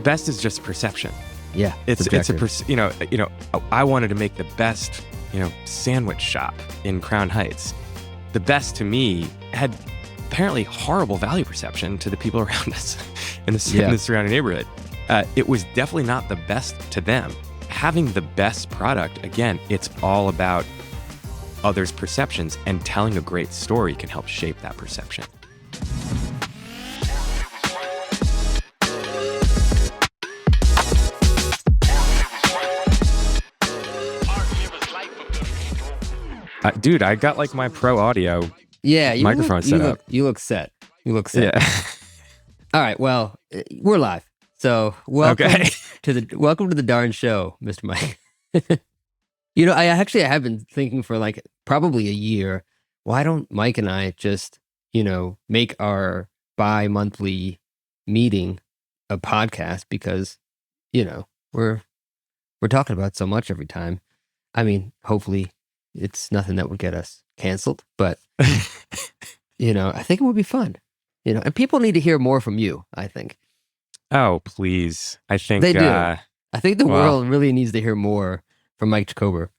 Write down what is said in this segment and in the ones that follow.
Best is just perception. Yeah, It's I wanted to make the best, sandwich shop in Crown Heights. The best to me had apparently horrible value perception to the people around us in the surrounding neighborhood. It was definitely not the best to them. Having the best product, again, it's all about others' perceptions, and telling a great story can help shape that perception. Dude, I got like my pro audio microphone set up. You look set. Yeah. All right. Well, we're live. So welcome to the darn show, Mr. Mike. I have been thinking for like probably a year. Why don't Mike and I just, make our bi-monthly meeting a podcast? Because, we're talking about so much every time. I mean, hopefully it's nothing that would get us canceled, but I think it would be fun. And people need to hear more from you, I think. Oh, please. I think they do. I think the world really needs to hear more from Mike Jacobi.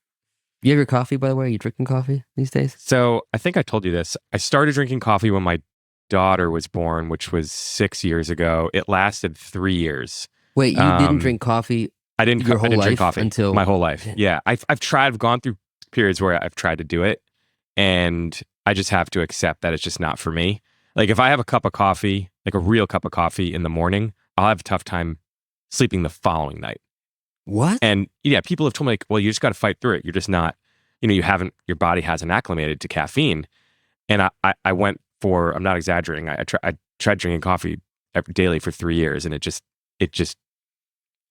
You have your coffee, by the way? Are you drinking coffee these days? So I think I told you this. I started drinking coffee when my daughter was born, which was 6 years ago. It lasted 3 years. Wait, you didn't drink coffee? I didn't drink coffee until my whole life. Yeah, I've gone through periods where I've tried to do it, and I just have to accept that it's just not for me. Like if I have a cup of coffee, like a real cup of coffee in the morning, I'll have a tough time sleeping the following night. What? And yeah, people have told me like, well, you just got to fight through it. You're just not, your body hasn't acclimated to caffeine. And I went for, I'm not exaggerating. I tried drinking coffee daily for 3 years, and it just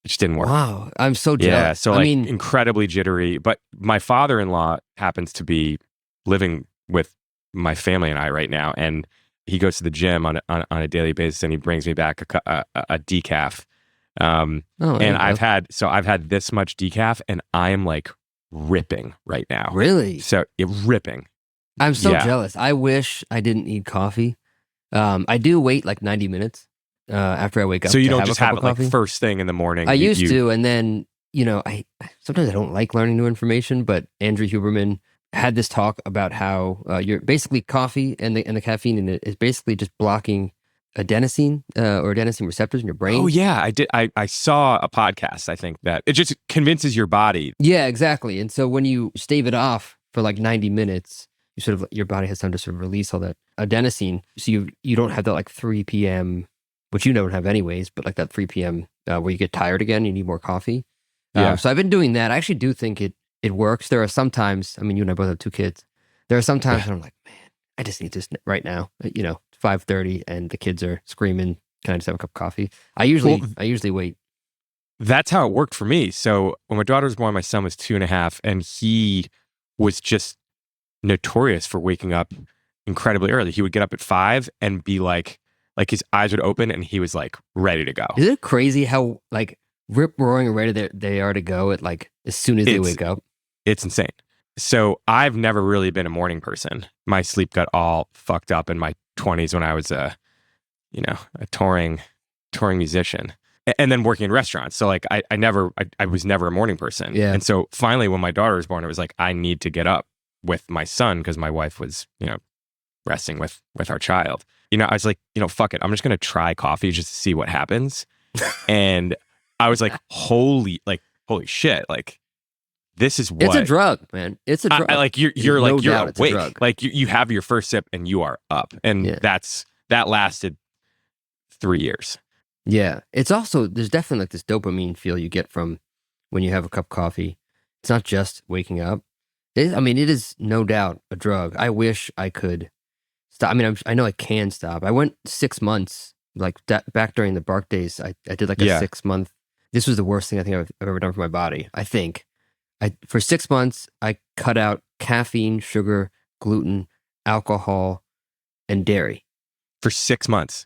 didn't work. Wow. I'm so jealous. Yeah. So incredibly jittery, but my father-in-law happens to be living with my family and I right now. And he goes to the gym on a daily basis, and he brings me back a decaf. And I've had this much decaf, and I am like ripping right now. Really? So ripping. I'm so jealous. I wish I didn't need coffee. I do wait like 90 minutes after I wake up. So you don't just have it coffee. like first thing in the morning. I used to, and then I sometimes I don't like learning new information. But Andrew Huberman had this talk about how you're basically coffee and the caffeine in it is basically just blocking adenosine or adenosine receptors in your brain. Oh yeah, I did. I saw a podcast. I think that it just convinces your body. Yeah, exactly. And so when you stave it off for like 90 minutes, your body has time to sort of release all that adenosine. So you don't have that like 3 p.m., which you don't have anyways, but like that 3 p.m. Where you get tired again, you need more coffee. Yeah. So I've been doing that. I actually do think it works. There are some times, I mean, you and I both have 2 kids. There are some times when I'm like, man, I just need this right now. 5:30 and the kids are screaming, can I just have a cup of coffee? I usually wait. That's how it worked for me. So when my daughter was born, my son was 2.5, and he was just notorious for waking up incredibly early. He would get up at 5 and be like his eyes would open and he was like ready to go. Is it crazy how like rip roaring and ready they are to go at like as soon as they wake up? It's insane. So I've never really been a morning person. My sleep got all fucked up in my 20s when I was a touring musician and then working in restaurants. So like I was never a morning person. Yeah. And so finally when my daughter was born, it was like, I need to get up with my son because my wife was, resting with our child. I was like, fuck it. I'm just going to try coffee just to see what happens. And I was like, holy shit. Like, this is what... It's a drug, man. It's a drug. You're awake. Like you have your first sip and you are up. And that lasted 3 years. Yeah. It's also, there's definitely like this dopamine feel you get from when you have a cup of coffee. It's not just waking up. It is no doubt a drug. I wish I could stop. I mean, I know I can stop. I went 6 months, like back during the Bark days. I did like a 6 month. This was the worst thing I think I've ever done for my body. I think for 6 months, I cut out caffeine, sugar, gluten, alcohol, and dairy. For 6 months.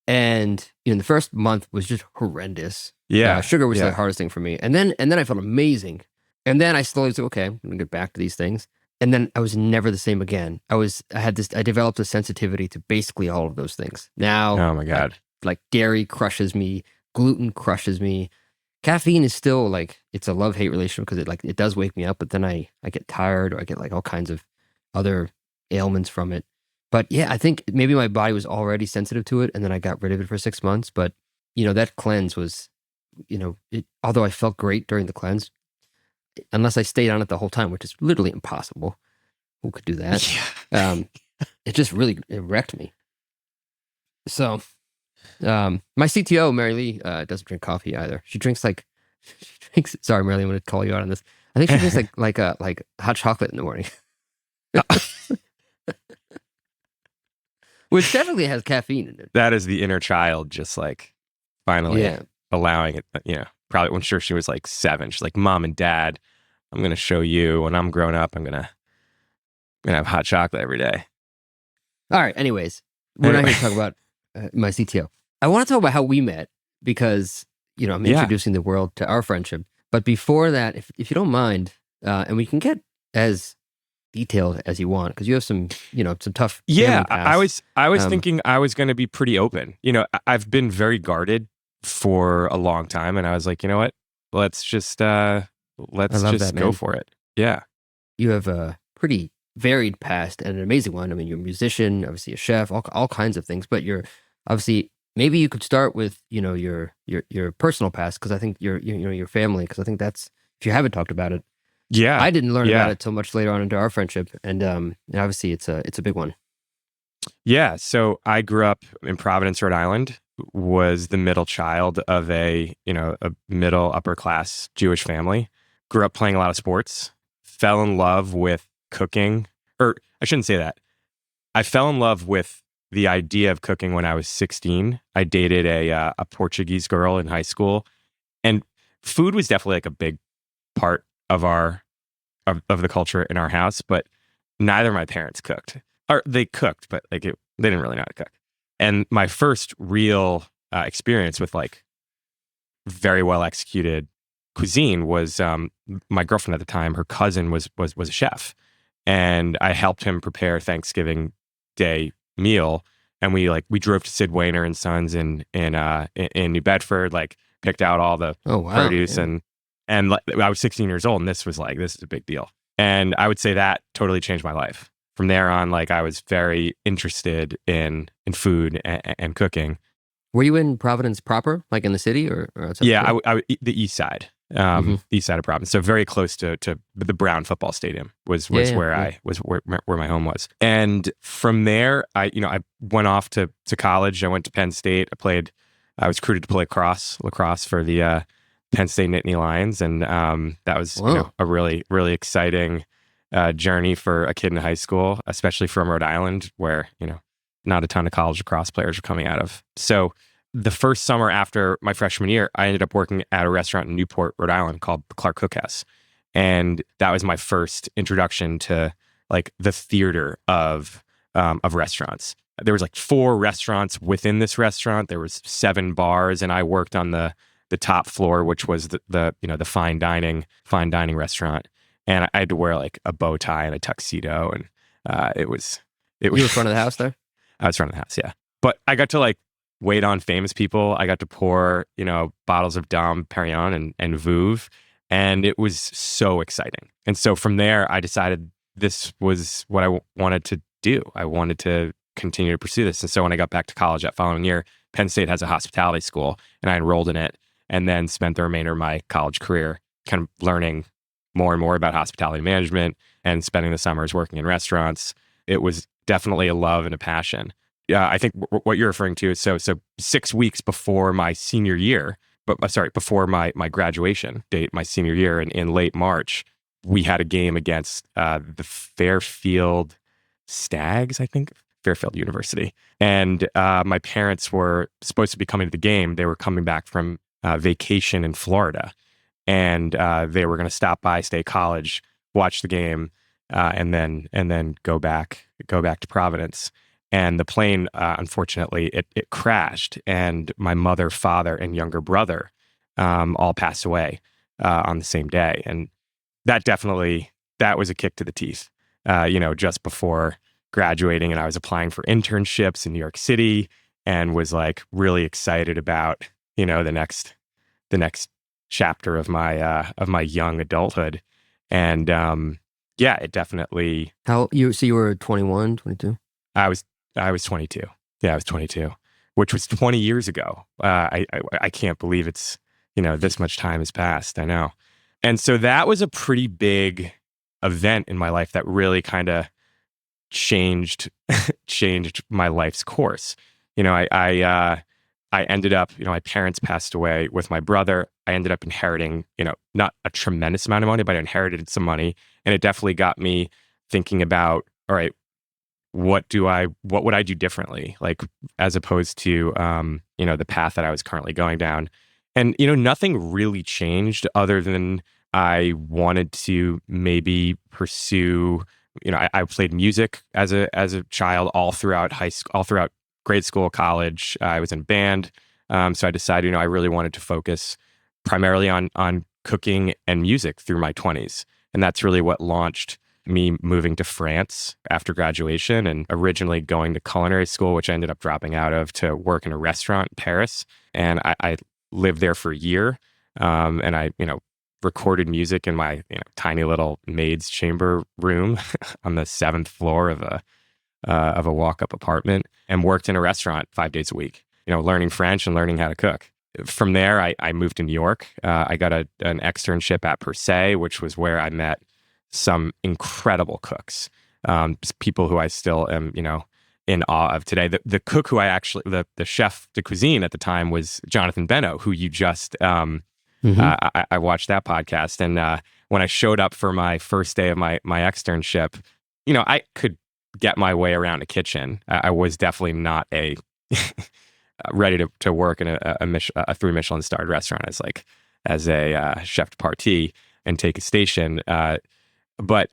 And the first month was just horrendous. Yeah. Sugar was the hardest thing for me. And then I felt amazing. And then I slowly said, okay, I'm going to get back to these things. And then I was never the same again. I developed a sensitivity to basically all of those things. Now, Oh my God. like dairy crushes me, gluten crushes me. Caffeine is still like, it's a love-hate relationship because it does wake me up, but then I get tired, or I get like all kinds of other ailments from it. But yeah, I think maybe my body was already sensitive to it, and then I got rid of it for 6 months. But that cleanse was, although I felt great during the cleanse, unless I stayed on it the whole time, which is literally impossible. Who could do that? Yeah. It just really wrecked me. So, my CTO, Mary Lee, doesn't drink coffee either. She drinks sorry, Mary Lee, I'm going to call you out on this. I think she drinks like hot chocolate in the morning. Which definitely has caffeine in it. That is the inner child just like finally allowing it. Probably, I'm sure she was like 7. She's like, Mom and Dad, I'm going to show you when I'm grown up, I'm going to have hot chocolate every day. All right. Anyways, we're not here to talk about my CTO. I want to talk about how we met because, I'm introducing the world to our friendship. But before that, if you don't mind, and we can get as detailed as you want, because you have some tough. Yeah, I was thinking I was going to be pretty open. I've been very guarded for a long time, and I was like, you know what? Let's just go for it. Yeah, you have a pretty varied past and an amazing one. I mean, you're a musician, obviously a chef, all kinds of things. But you're obviously, maybe you could start with your personal past, because I think your family, because I think that's, if you haven't talked about it. Yeah, I didn't learn about it till much later on into our friendship, and obviously it's a big one. Yeah, so I grew up in Providence, Rhode Island. Was the middle child of a middle upper class Jewish family. Grew up playing a lot of sports. Fell in love with cooking, or I shouldn't say that. I fell in love with the idea of cooking when I was 16. I dated a Portuguese girl in high school, and food was definitely like a big part of of the culture in our house. But neither of my parents cooked, or they cooked, but they didn't really know how to cook. And my first real experience with like very well executed cuisine was my girlfriend at the time. Her cousin was a chef, and I helped him prepare Thanksgiving Day meal. And we drove to Sid Wainer and Sons in New Bedford, like picked out all the produce, and I was 16 years old, and this is a big deal. And I would say that totally changed my life. From there on, I was very interested in food and cooking. Were you in Providence proper, like in the city, or outside? Yeah, the east side, east side of Providence, so very close to the Brown football stadium was where my home was. And from there, I went off to college. I went to Penn State. I was recruited to play lacrosse for the Penn State Nittany Lions, and that was a really, really exciting journey for a kid in high school, especially from Rhode Island, where not a ton of college lacrosse players are coming out of. So the first summer after my freshman year, I ended up working at a restaurant in Newport, Rhode Island called the Clark Cookhouse, and that was my first introduction to the theater of restaurants. There was 4 restaurants within this restaurant. There was 7 bars, and I worked on the top floor, which was the fine dining restaurant. And I had to wear a bow tie and a tuxedo, and it was. You were front of the house there? I was front of the house, yeah. But I got to wait on famous people. I got to pour bottles of Dom Perignon and Veuve, and it was so exciting. And so from there, I decided this was what I wanted to do. I wanted to continue to pursue this. And so when I got back to college that following year, Penn State has a hospitality school, and I enrolled in it, and then spent the remainder of my college career kind of learning more and more about hospitality management and spending the summers working in restaurants. It was definitely a love and a passion. Yeah, I think what you're referring to is so 6 weeks before my senior year, before my graduation date, my senior year in late March, we had a game against the Fairfield Stags, I think, Fairfield University. And my parents were supposed to be coming to the game. They were coming back from vacation in Florida, and they were going to stop by State College, watch the game, and then go back to Providence. And the plane, unfortunately, it crashed, and my mother, father, and younger brother all passed away on the same day. And that was a kick to the teeth. just before graduating, and I was applying for internships in New York City and was like really excited about, the next chapter of my young adulthood. And it definitely. So you were 21, 22? I was 22. Yeah, I was 22, which was 20 years ago. I can't believe it's, this much time has passed. I know. And so that was a pretty big event in my life that really kind of changed my life's course. I ended up, my parents passed away with my brother. I ended up inheriting, not a tremendous amount of money, but I inherited some money. And it definitely got me thinking about, all right, what would I do differently? Like, as opposed to, the path that I was currently going down. And, nothing really changed other than I wanted to maybe pursue, I played music as a child all throughout high school, all throughout grade school, college. I was in band. So I decided, I really wanted to focus primarily on cooking and music through my 20s. And that's really what launched me moving to France after graduation, and originally going to culinary school, which I ended up dropping out of, to work in a restaurant in Paris. And I lived there for a year. And I, recorded music in my tiny little maid's chamber room on the 7th floor of a walk-up apartment, and worked in a restaurant 5 days a week, learning French and learning how to cook. From there, I moved to New York. I got an externship at Per Se, which was where I met some incredible cooks, people who I still am, in awe of today. The cook who the chef de cuisine at the time was Jonathan Beno, who you just, I watched that podcast. And when I showed up for my first day of my externship, I could get my way around a kitchen. I was definitely not ready to work in a 3 Michelin starred restaurant as a chef de partie and take a station. But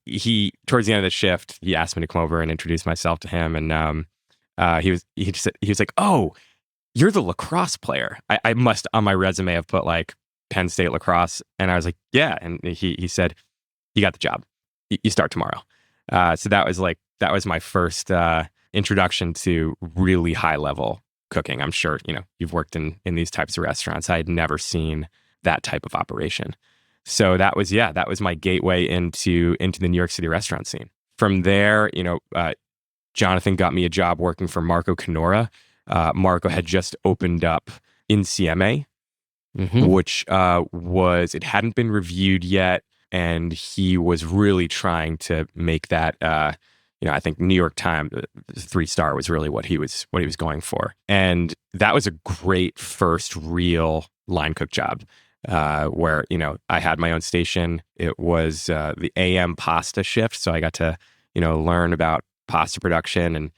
he towards the end of the shift, he asked me to come over and introduce myself to him. And he was like, "Oh, you're the lacrosse player." I must, on my resume, have put like Penn State lacrosse. And I was like, "Yeah." And he said, "You got the job. You start tomorrow." So that was my first introduction to really high level cooking. I'm sure, you've worked in these types of restaurants. I had never seen that type of operation. So that was my gateway into the New York City restaurant scene. From there, Jonathan got me a job working for Marco Canora. Marco had just opened up in CMA, which it hadn't been reviewed yet. And he was really trying to make that, I think New York Times 3-star was really what he was going for. And that was a great first real line cook job. Where, I had my own station. It was the AM pasta shift. So I got to, learn about pasta production and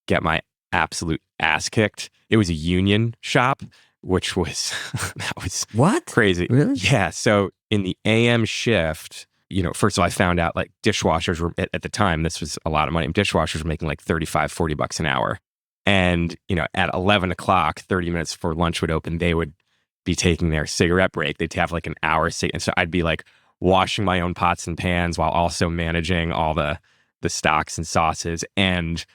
get my absolute ass kicked. It was a union shop, which was, that was what? Crazy. Really? Yeah. So in the AM shift, first of all, I found out like dishwashers were, at the time, this was a lot of money. Dishwashers were making like $35-$40 an hour. And, at 11 o'clock, 30 minutes before lunch would open, they would be taking their cigarette break. They'd have like an hour. And so I'd be like washing my own pots and pans while also managing all the stocks and sauces and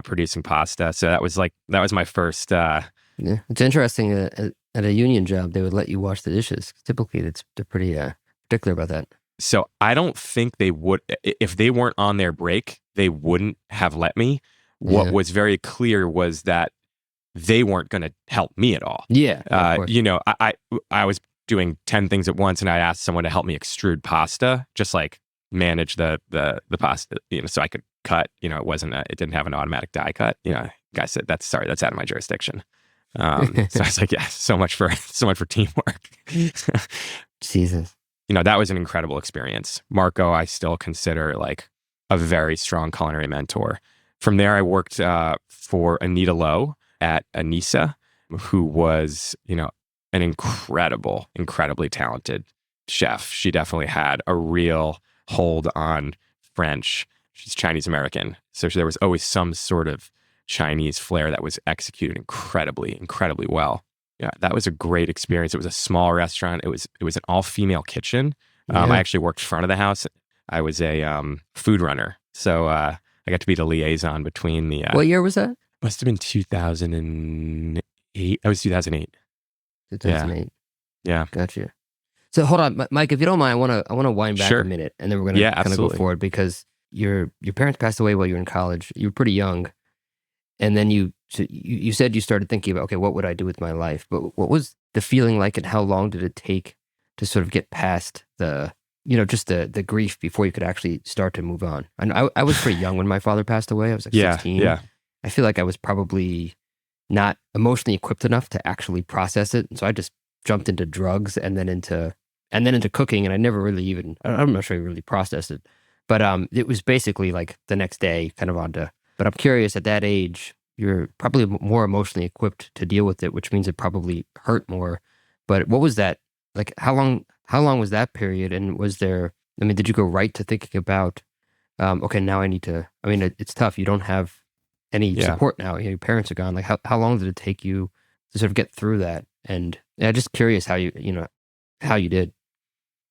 producing pasta. So that was my first. Yeah, it's interesting. At a union job, they would let you wash the dishes. Typically, they're pretty particular about that. So I don't think they would, if they weren't on their break, they wouldn't have let me. What was very clear was that they weren't going to help me at all. Yeah. Of course. I was doing 10 things at once, and I asked someone to help me extrude pasta, just like manage the pasta, so I could cut. It didn't have an automatic die cut. Guy said, that's out of my jurisdiction. So I was like, yeah, so much for teamwork. Jesus. That was an incredible experience. Marco, I still consider like a very strong culinary mentor. From there, I worked for Anita Lowe at Anissa, who was, an incredibly talented chef. She definitely had a real hold on French. She's Chinese American. So there was always some sort of Chinese flair that was executed incredibly well. Yeah, that was a great experience. It was a small restaurant. It was an all-female kitchen. I actually worked front of the house. I was a food runner. So I got to be the liaison between the... What year was that? Must have been 2008. I was 2008. 2008. Yeah. Gotcha. So hold on, Mike, if you don't mind, I want to wind back a minute, and then we're going to kind of go forward, because your parents passed away while you were in college. You were pretty young, and then you said you started thinking about, okay, what would I do with my life? But what was the feeling like, and how long did it take to sort of get past the, just the grief before you could actually start to move on? I was pretty young when my father passed away. I was like 16. Yeah. I feel like I was probably not emotionally equipped enough to actually process it, and so I just jumped into drugs and then into cooking, and I never really even, I'm not sure I really processed it, but it was basically like the next day kind of on to, but I'm curious, at that age, you're probably more emotionally equipped to deal with it, which means it probably hurt more. But what was that, like, how long was that period? And was there, did you go right to thinking about, okay, now I need to, it's tough. You don't have any support now. Your parents are gone. Like, how long did it take you to sort of get through that? And just curious how you did.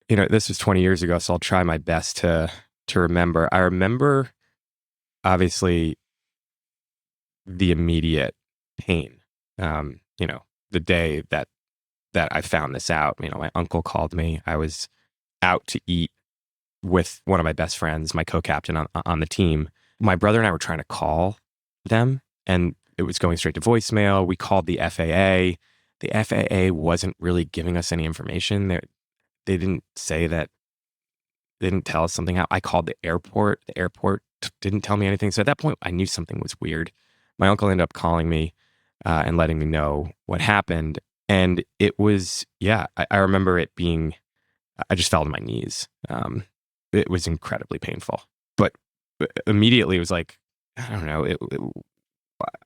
This was 20 years ago, so I'll try my best to remember. I remember, obviously, the immediate pain. The day that I found this out, my uncle called me. I was out to eat with one of my best friends, my co-captain on the team. My brother and I were trying to call them, and it was going straight to voicemail. We called the FAA. The FAA wasn't really giving us any information. They didn't say that. They didn't tell us something. I called the airport. The airport didn't tell me anything. So at that point, I knew something was weird. My uncle ended up calling me and letting me know what happened. And it was, I remember it being, I just fell to my knees. It was incredibly painful. But immediately it was like, I don't know,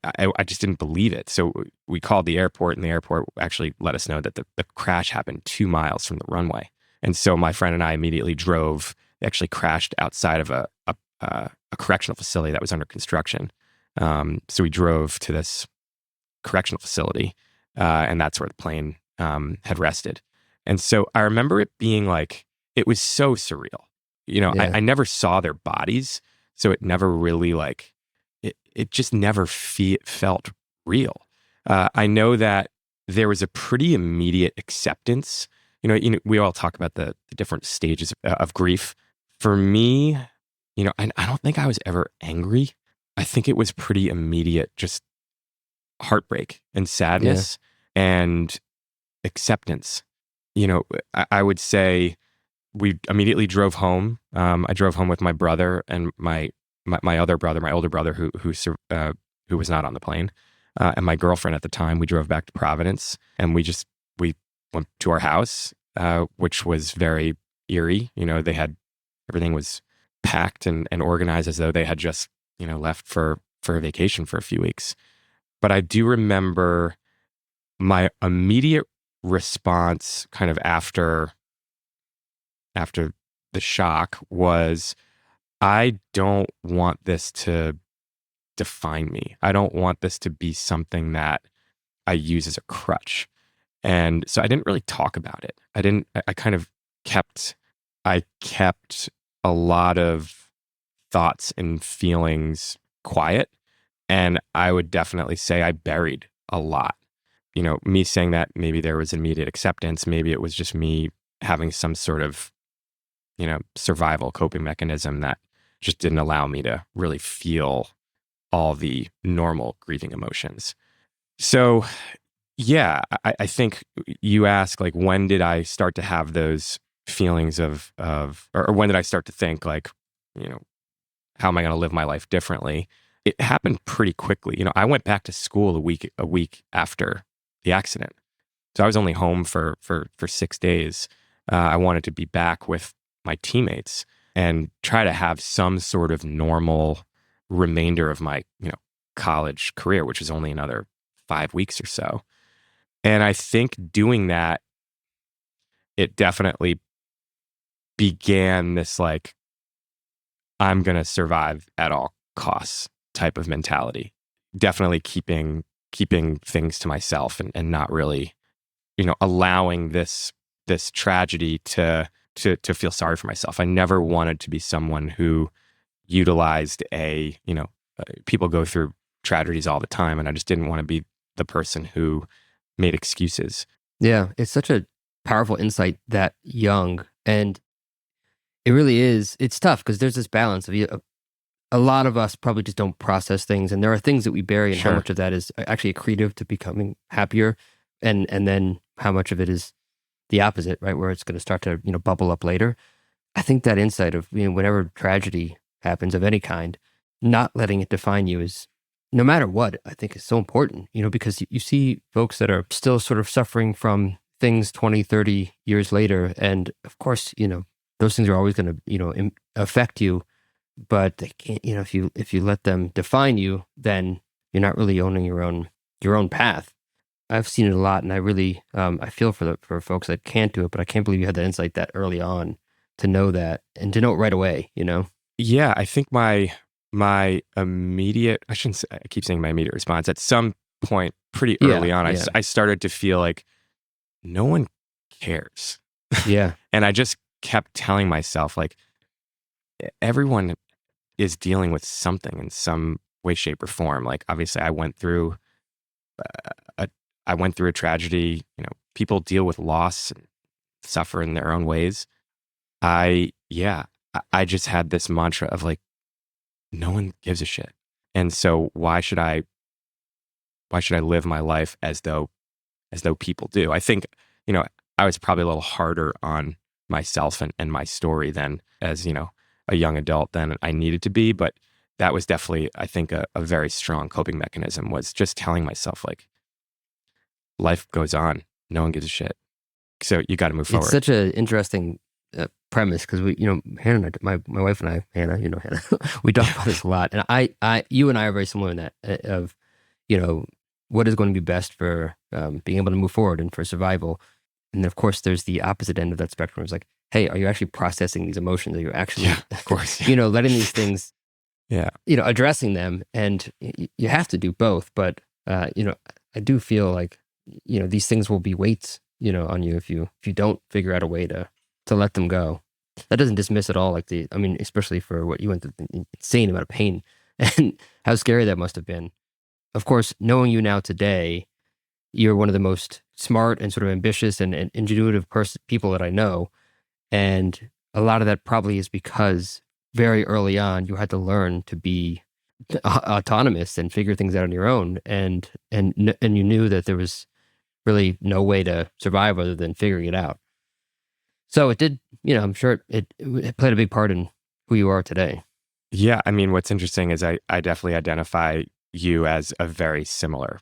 I just didn't believe it. So we called the airport, and the airport actually let us know that the crash happened 2 miles from the runway. And so my friend and I immediately drove. They actually crashed outside of a correctional facility that was under construction. So we drove to this correctional facility, and that's where the plane had rested. And so I remember it being like, it was so surreal. I never saw their bodies, so it never really it just never felt real. I know that there was a pretty immediate acceptance. We all talk about the different stages of grief. For me, I don't think I was ever angry. I think it was pretty immediate, just heartbreak and sadness and acceptance. I would say we immediately drove home. I drove home with my brother and my other brother, my older brother, who was not on the plane, and my girlfriend at the time. We drove back to Providence, and we went to our house, which was very eerie. Everything was packed and organized as though they had just left for a vacation for a few weeks. But I do remember my immediate response, kind of after the shock, was, I don't want this to define me. I don't want this to be something that I use as a crutch. And so I didn't really talk about it. I kept a lot of thoughts and feelings quiet. And I would definitely say I buried a lot. Me saying that, maybe there was immediate acceptance. Maybe it was just me having some sort of, survival coping mechanism that just didn't allow me to really feel all the normal grieving emotions. So, I think you ask, like, when did I start to have those feelings of or when did I start to think, like, how am I going to live my life differently? It happened pretty quickly. I went back to school a week after the accident. So I was only home for 6 days. I wanted to be back with my teammates and try to have some sort of normal remainder of my, college career, which was only another 5 weeks or so. And I think doing that, it definitely began this, like, I'm going to survive at all costs type of mentality. Definitely keeping things to myself and not really, allowing this tragedy to to feel sorry for myself. I never wanted to be someone who utilized people go through tragedies all the time, and I just didn't want to be the person who made excuses. Yeah, it's such a powerful insight that young, and it really is. It's tough because there's this balance of a lot of us probably just don't process things, and there are things that we bury, and Sure. how much of that is actually accretive to becoming happier, and then how much of it is the opposite, right? Where it's going to start to bubble up later. I think that insight of whenever tragedy happens of any kind, not letting it define you is, no matter what, I think is so important. Because you see folks that are still sort of suffering from things 20, 30 years later, and of course, those things are always going to affect you. But they can't, if you let them define you, then you're not really owning your own path. I've seen it a lot, and I really I feel for folks that can't do it. But I can't believe you had that insight that early on to know that, and to know it right away. Yeah, I think my immediate, I shouldn't say, I keep saying my immediate response. At some point, pretty early on, I started to feel like no one cares. Yeah, and I just kept telling myself, like, everyone is dealing with something in some way, shape, or form. Like, obviously, I went through a tragedy. People deal with loss and suffer in their own ways. I just had this mantra of, like, no one gives a shit, and so why should I live my life as though people do? I think I was probably a little harder on myself and my story than as a young adult than I needed to be. But that was definitely, I think, a very strong coping mechanism, was just telling myself, like, life goes on. No one gives a shit. So you got to move forward. It's such an interesting premise, because we, Hannah and I, my wife and I, Hannah, Hannah, we talk about this a lot. And you and I are very similar in that of, what is going to be best for being able to move forward and for survival. And then, of course, there's the opposite end of that spectrum. It's like, hey, are you actually processing these emotions? Are you actually, of course, letting these things, yeah, addressing them? And you have to do both. But, I do feel like, these things will be weights, on you if you don't figure out a way to let them go. That doesn't dismiss at all, like especially for what you went through, the insane amount of pain and how scary that must have been. Of course, knowing you now today, you're one of the most smart and sort of ambitious and ingenuitive people that I know. And a lot of that probably is because very early on, you had to learn to be autonomous and figure things out on your own. And you knew that there was really no way to survive other than figuring it out. So it did, I'm sure it played a big part in who you are today. Yeah. I mean, what's interesting is I definitely identify you as a very similar,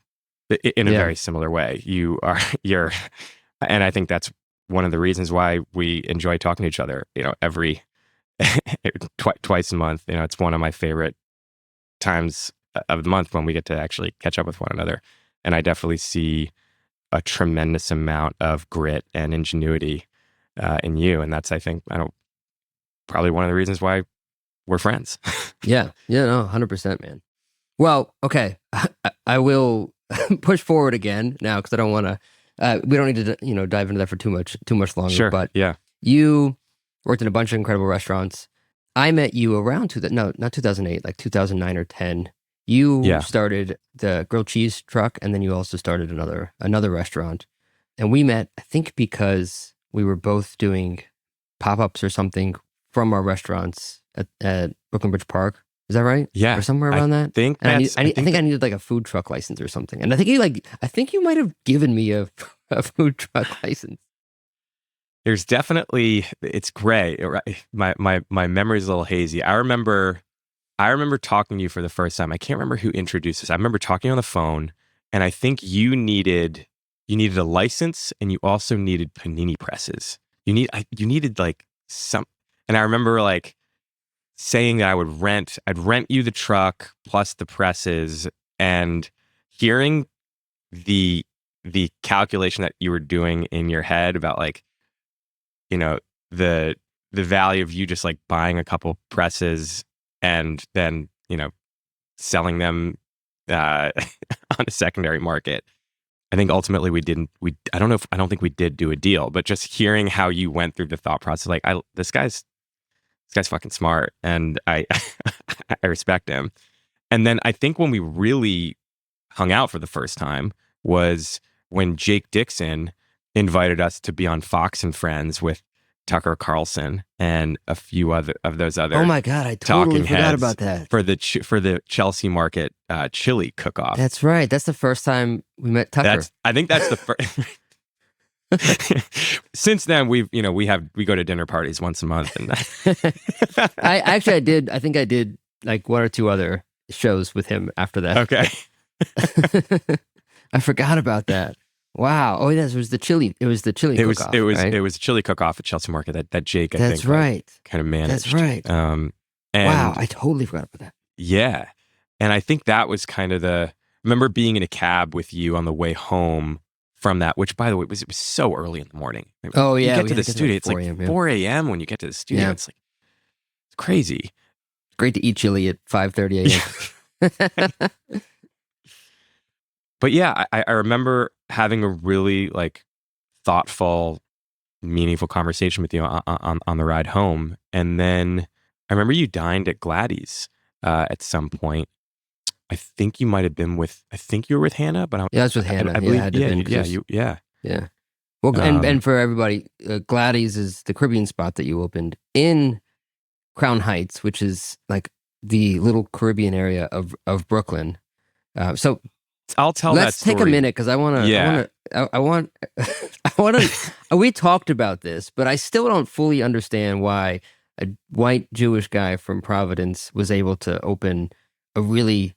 in a very similar way. You're, and I think that's one of the reasons why we enjoy talking to each other, every twice a month. It's one of my favorite times of the month when we get to actually catch up with one another. And I definitely see a tremendous amount of grit and ingenuity in you. And that's, I think, probably one of the reasons why we're friends. Yeah, no, 100%, man. Well, okay. I will push forward again now, because I don't want to, we don't need to, dive into that for too much longer. Sure. But yeah, you worked in a bunch of incredible restaurants. I met you around not 2008, like 2009 or 10. You started the grilled cheese truck, and then you also started another restaurant. And we met, I think, because we were both doing pop-ups or something from our restaurants at Brooklyn Bridge Park. Is that right? Yeah. Or somewhere around that? I think I needed like a food truck license or something. And I think you might have given me a food truck license. There's definitely, it's gray. Right? My memory's a little hazy. I remember talking to you for the first time. I can't remember who introduced us. I remember talking on the phone, and I think you needed a license, and you also needed panini presses. You needed like some, and I remember like saying that I'd rent you the truck plus the presses, and hearing the calculation that you were doing in your head about, like, the value of you just like buying a couple presses and then selling them on a secondary market. I think ultimately I don't think we did do a deal, but just hearing how you went through the thought process, like this guy's fucking smart, and I I respect him. And then I think when we really hung out for the first time was when Jake Dixon invited us to be on Fox and Friends with Tucker Carlson and a few other of those other. Oh my God, I totally forgot about that. For the Chelsea Market chili cook-off. That's right. That's the first time we met Tucker. I think that's the first. Since then, we go to dinner parties once a month, and I think I did like one or two other shows with him after that. Okay. I forgot about that. Wow. Oh, yes, it was the chili. It was the chili cook-off. It was right? It was a chili cook-off at Chelsea Market that Jake, I That's think, right. kind of managed. That's right. And, wow, I totally forgot about that. Yeah. And I think that was kind of I remember being in a cab with you on the way home from that, which, by the way, it was so early in the morning. Oh, yeah. You get to the studio, it's like 4 a.m. when you get to the studio. Yeah. It's crazy. It's great to eat chili at 5:30 a.m. But yeah, I remember having a really thoughtful, meaningful conversation with you on the ride home. And then I remember you dined at Gladys at some point. I think you might have been I think you were with Hannah, but I was with Hannah. I believe, yeah. Well, and for everybody, Gladys is the Caribbean spot that you opened in Crown Heights, which is like the little Caribbean area of Brooklyn. So I'll tell that story. Let's take a minute because I want to. We talked about this, but I still don't fully understand why a white Jewish guy from Providence was able to open a really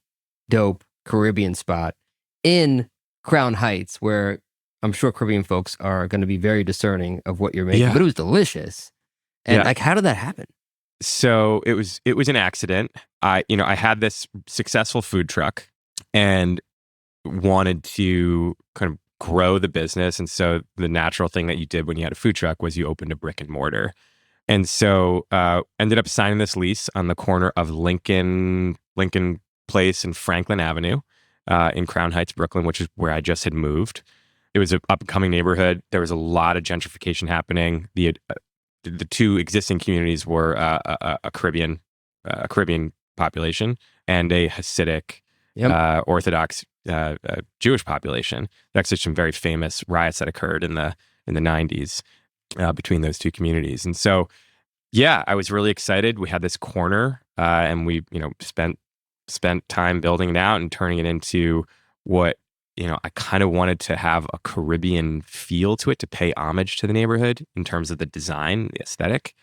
dope Caribbean spot in Crown Heights, where I'm sure Caribbean folks are going to be very discerning of what you're making. Yeah. But it was delicious. And how did that happen? So it was an accident. I had this successful food truck and wanted to kind of grow the business. And so the natural thing that you did when you had a food truck was you opened a brick and mortar. And so ended up signing this lease on the corner of Lincoln Place and Franklin Avenue in Crown Heights, Brooklyn, which is where I just had moved. It was an up-and-coming neighborhood. There was a lot of gentrification happening. The two existing communities were a Caribbean population and a Hasidic Orthodox Jewish population. There's actually some very famous riots that occurred in the 90s between those two communities. And so, yeah, I was really excited. We had this corner, and we spent time building it out and turning it into what I kind of wanted to have a Caribbean feel to it, to pay homage to the neighborhood in terms of the design, the aesthetic.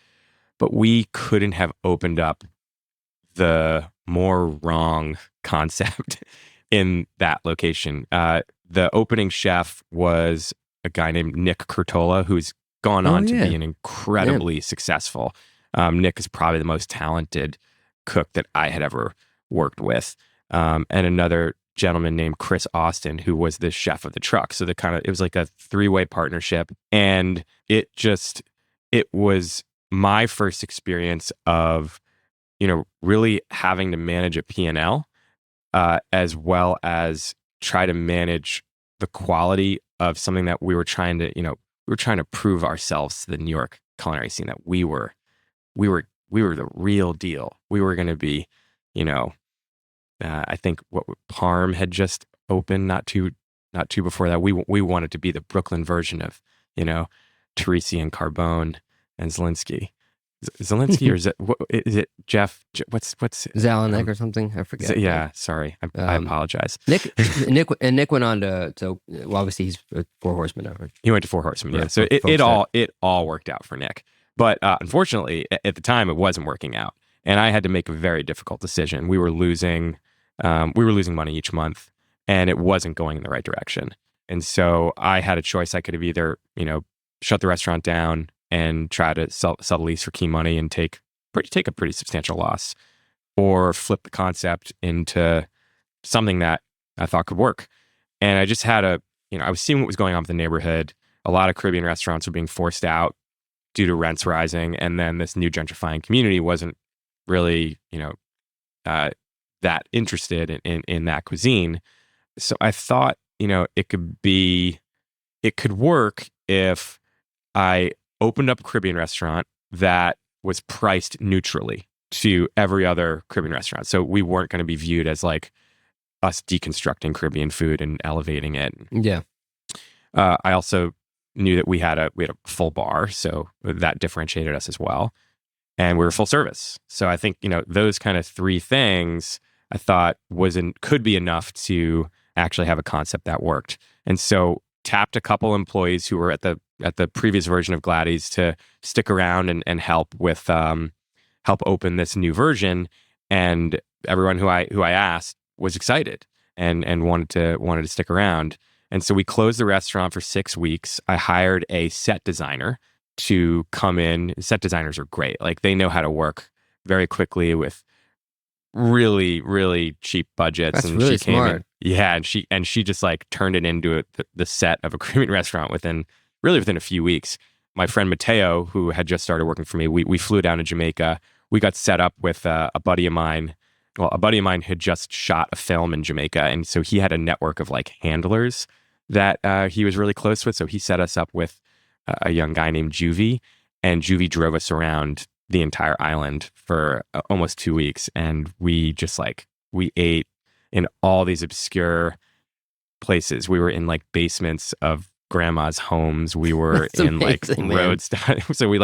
But we couldn't have opened up the more wrong concept in that location. The opening chef was a guy named Nick Curtola, who's gone on to be an incredibly successful. Nick is probably the most talented cook that I had ever worked with. And another gentleman named Chris Austin, who was the chef of the truck. So it was like a three-way partnership. And it was my first experience of, really having to manage a P&L, as well as try to manage the quality of something that we were trying to prove ourselves to the New York culinary scene, that we were the real deal. We were going to be, I think what Parm had just opened not too before that. We wanted to be the Brooklyn version of, Teresi and Carbone and Zelinsky. Zelinsky, or is it Jeff? What's Zelenik or something? I forget. Sorry, I apologize. Nick went on to obviously he's Four Horsemen now. Right? He went to Four Horsemen, yeah. So it all worked out for Nick, but unfortunately at the time it wasn't working out, and I had to make a very difficult decision. We were losing money each month, and it wasn't going in the right direction. And so I had a choice. I could have either shut the restaurant down and try to sell the lease for key money and take a pretty substantial loss, or flip the concept into something that I thought could work. And I just had I was seeing what was going on with the neighborhood. A lot of Caribbean restaurants were being forced out due to rents rising. And then this new gentrifying community wasn't really, that interested in that cuisine. So I thought it could work if I opened up a Caribbean restaurant that was priced neutrally to every other Caribbean restaurant. So we weren't going to be viewed as like us deconstructing Caribbean food and elevating it. Yeah. I also knew that we had a full bar, so that differentiated us as well. And we were full service. So I think, those kind of three things I thought could be enough to actually have a concept that worked. And so tapped a couple employees who were at the previous version of Gladys to stick around and help with help open this new version. And everyone who I asked was excited and wanted to stick around. And so we closed the restaurant for 6 weeks. I hired a set designer to come in. Set designers are great. Like, they know how to work very quickly with really, really cheap budgets. That's really smart. And she just like turned it into the set of a Caribbean restaurant within a few weeks. My friend Mateo, who had just started working for me, we flew down to Jamaica. We got set up with a buddy of mine. Well, a buddy of mine had just shot a film in Jamaica, and so he had a network of like handlers that he was really close with. So he set us up with a young guy named Juvie, and Juvie drove us around the entire island for almost 2 weeks. And we just we ate in all these obscure places. We were in like basements of grandma's homes. We were in amazing, like roads. So we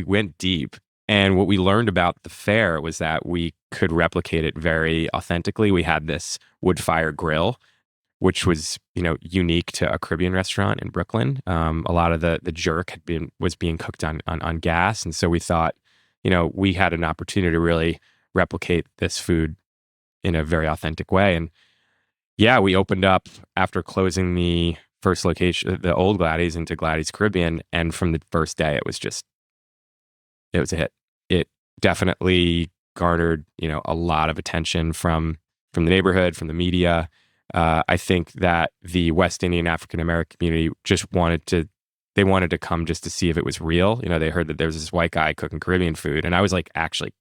went deep. And what we learned about the fare was that we could replicate it very authentically. We had this wood fire grill, which was, unique to a Caribbean restaurant in Brooklyn. A lot of the jerk was being cooked on gas. And so we thought, we had an opportunity to really replicate this food in a very authentic way. And yeah, we opened up after closing the first location, the old Gladys, into Gladys Caribbean. And from the first day, it was a hit. It definitely garnered, a lot of attention from the neighborhood, from the media. I think that the West Indian African American community just wanted to come just to see if it was real. They heard that there was this white guy cooking Caribbean food, and I was like actually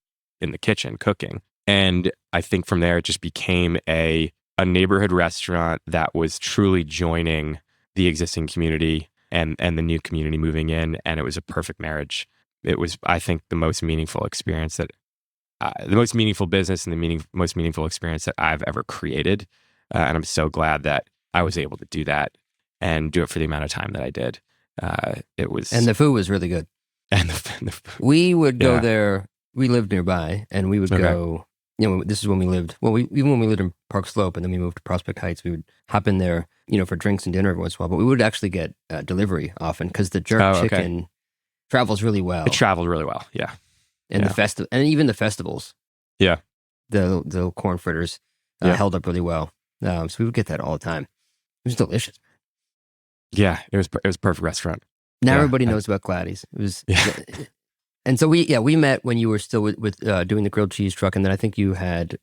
in the kitchen cooking. And I think from there it just became a neighborhood restaurant that was truly joining the existing community and the new community moving in, and it was a perfect marriage. It was, I think, the most meaningful experience the most meaningful business and the most meaningful experience that I've ever created. And I'm so glad that I was able to do that and do it for the amount of time that I did. It was, and the food was really good. And the food. We would go there. We lived nearby, and we would go. This is when we lived. Well, even when we lived in Park Slope, and then we moved to Prospect Heights, we would hop in there, for drinks and dinner every once in a while. But we would actually get delivery often because the jerk chicken travels really well. It traveled really well, yeah. And and even the festivals. Yeah. The little corn fritters held up really well. So we would get that all the time. It was delicious. Yeah, it was a perfect restaurant. Now everybody knows about Gladys. It was, and so we met when you were still with doing the grilled cheese truck, and then I think you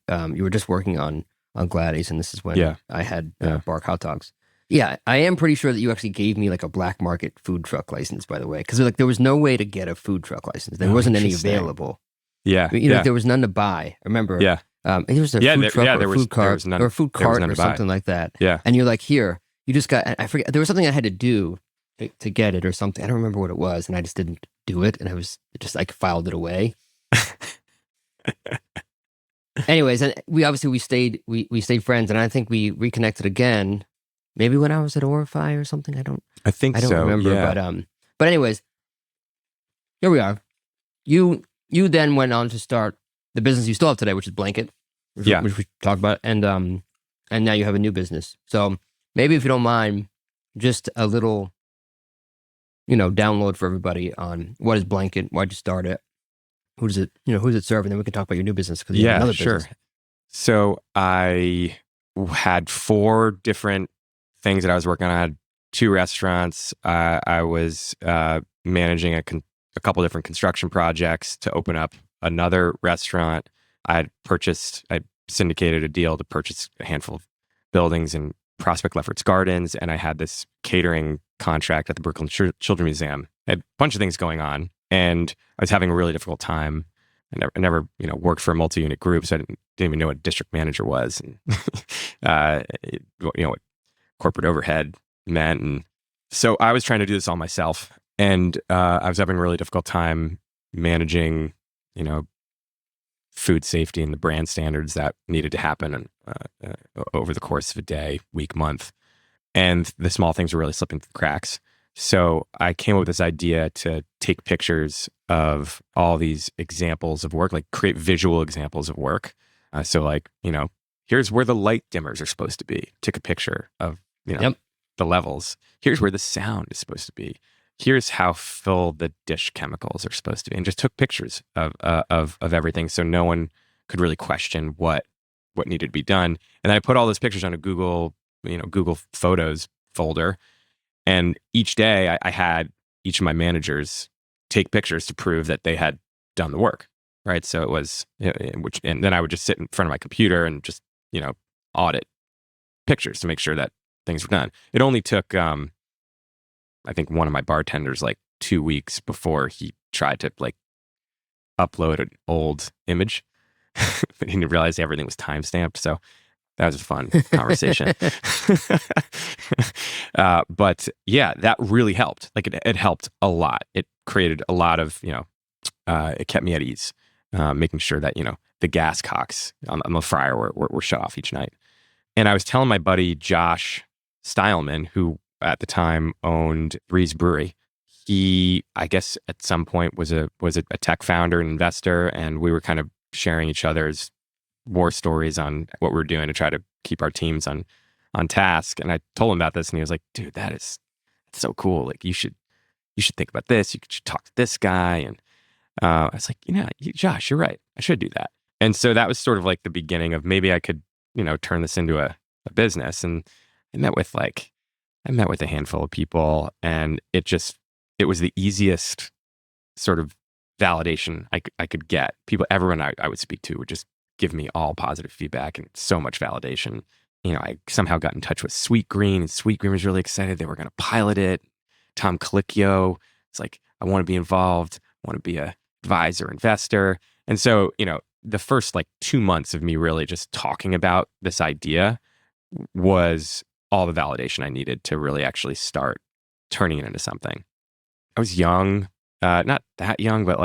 were just working on Gladys, and this is when I had Bark hot dogs. Yeah, I am pretty sure that you actually gave me like a black market food truck license, by the way, because there was no way to get a food truck license. There wasn't any available. Yeah, there was none to buy. I remember. Yeah. It was a food truck or food cart or a food cart or something like that. Yeah. And you're like, here, you just got, I forget, there was something I had to do to get it or something. I don't remember what it was. And I just didn't do it. And I was just like filed it away. Anyways, and we stayed friends. And I think we reconnected again, maybe when I was at Orify or something. I don't remember. Yeah. But anyways, here we are. You then went on to start the business you still have today, which is Blanket, which we talked about, and now you have a new business. So maybe if you don't mind, just a little, download for everybody on what is Blanket, why'd you start it, who's it serve, and then we can talk about your new business because you have another business. So I had 4 different things that I was working on. I had 2 restaurants. I was managing a couple different construction projects to open up another restaurant. I syndicated a deal to purchase a handful of buildings in Prospect Lefferts Gardens, and I had this catering contract at the Brooklyn Children's Museum. I had a bunch of things going on, and I was having a really difficult time. I never worked for a multi-unit group, so I didn't even know what a district manager was, and what corporate overhead meant. And so I was trying to do this all myself. And I was having a really difficult time managing, food safety and the brand standards that needed to happen over the course of a day, week, month. And the small things were really slipping through the cracks. So I came up with this idea to take pictures of all these examples of work, like create visual examples of work. Here's where the light dimmers are supposed to be. Took a picture of, the levels. Here's where the sound is supposed to be. Here's how full the dish chemicals are supposed to be, and just took pictures of everything, so no one could really question what needed to be done. And then I put all those pictures on a Google Photos folder, and each day I had each of my managers take pictures to prove that they had done the work, right? So it was, and then I would just sit in front of my computer and just audit pictures to make sure that things were done. It only took I think one of my bartenders 2 weeks before he tried to upload an old image. But he didn't realize everything was timestamped. So that was a fun conversation. But yeah, that really helped. It helped a lot. It created a lot of, it kept me at ease, making sure that, the gas cocks on the fryer were shut off each night. And I was telling my buddy, Josh Stileman, who at the time owned Breeze Brewery. He, I guess, at some point was a tech founder and investor, and we were kind of sharing each other's war stories on what we were doing to try to keep our teams on task. And I told him about this, and he was like, "Dude, that's so cool. You should think about this. You should talk to this guy." And I was like, Josh, you're right. I should do that. And so that was sort of the beginning of maybe I could, turn this into a business. And I met with a handful of people, and it was the easiest sort of validation I could get. Everyone I would speak to would just give me all positive feedback and so much validation. I somehow got in touch with Sweet Green, and Sweet Green was really excited. They were going to pilot it. Tom Colicchio, it's like, I want to be involved. I want to be a advisor, investor. And so, the first 2 months of me really just talking about this idea was all the validation I needed to really actually start turning it into something. I was young, not that young, but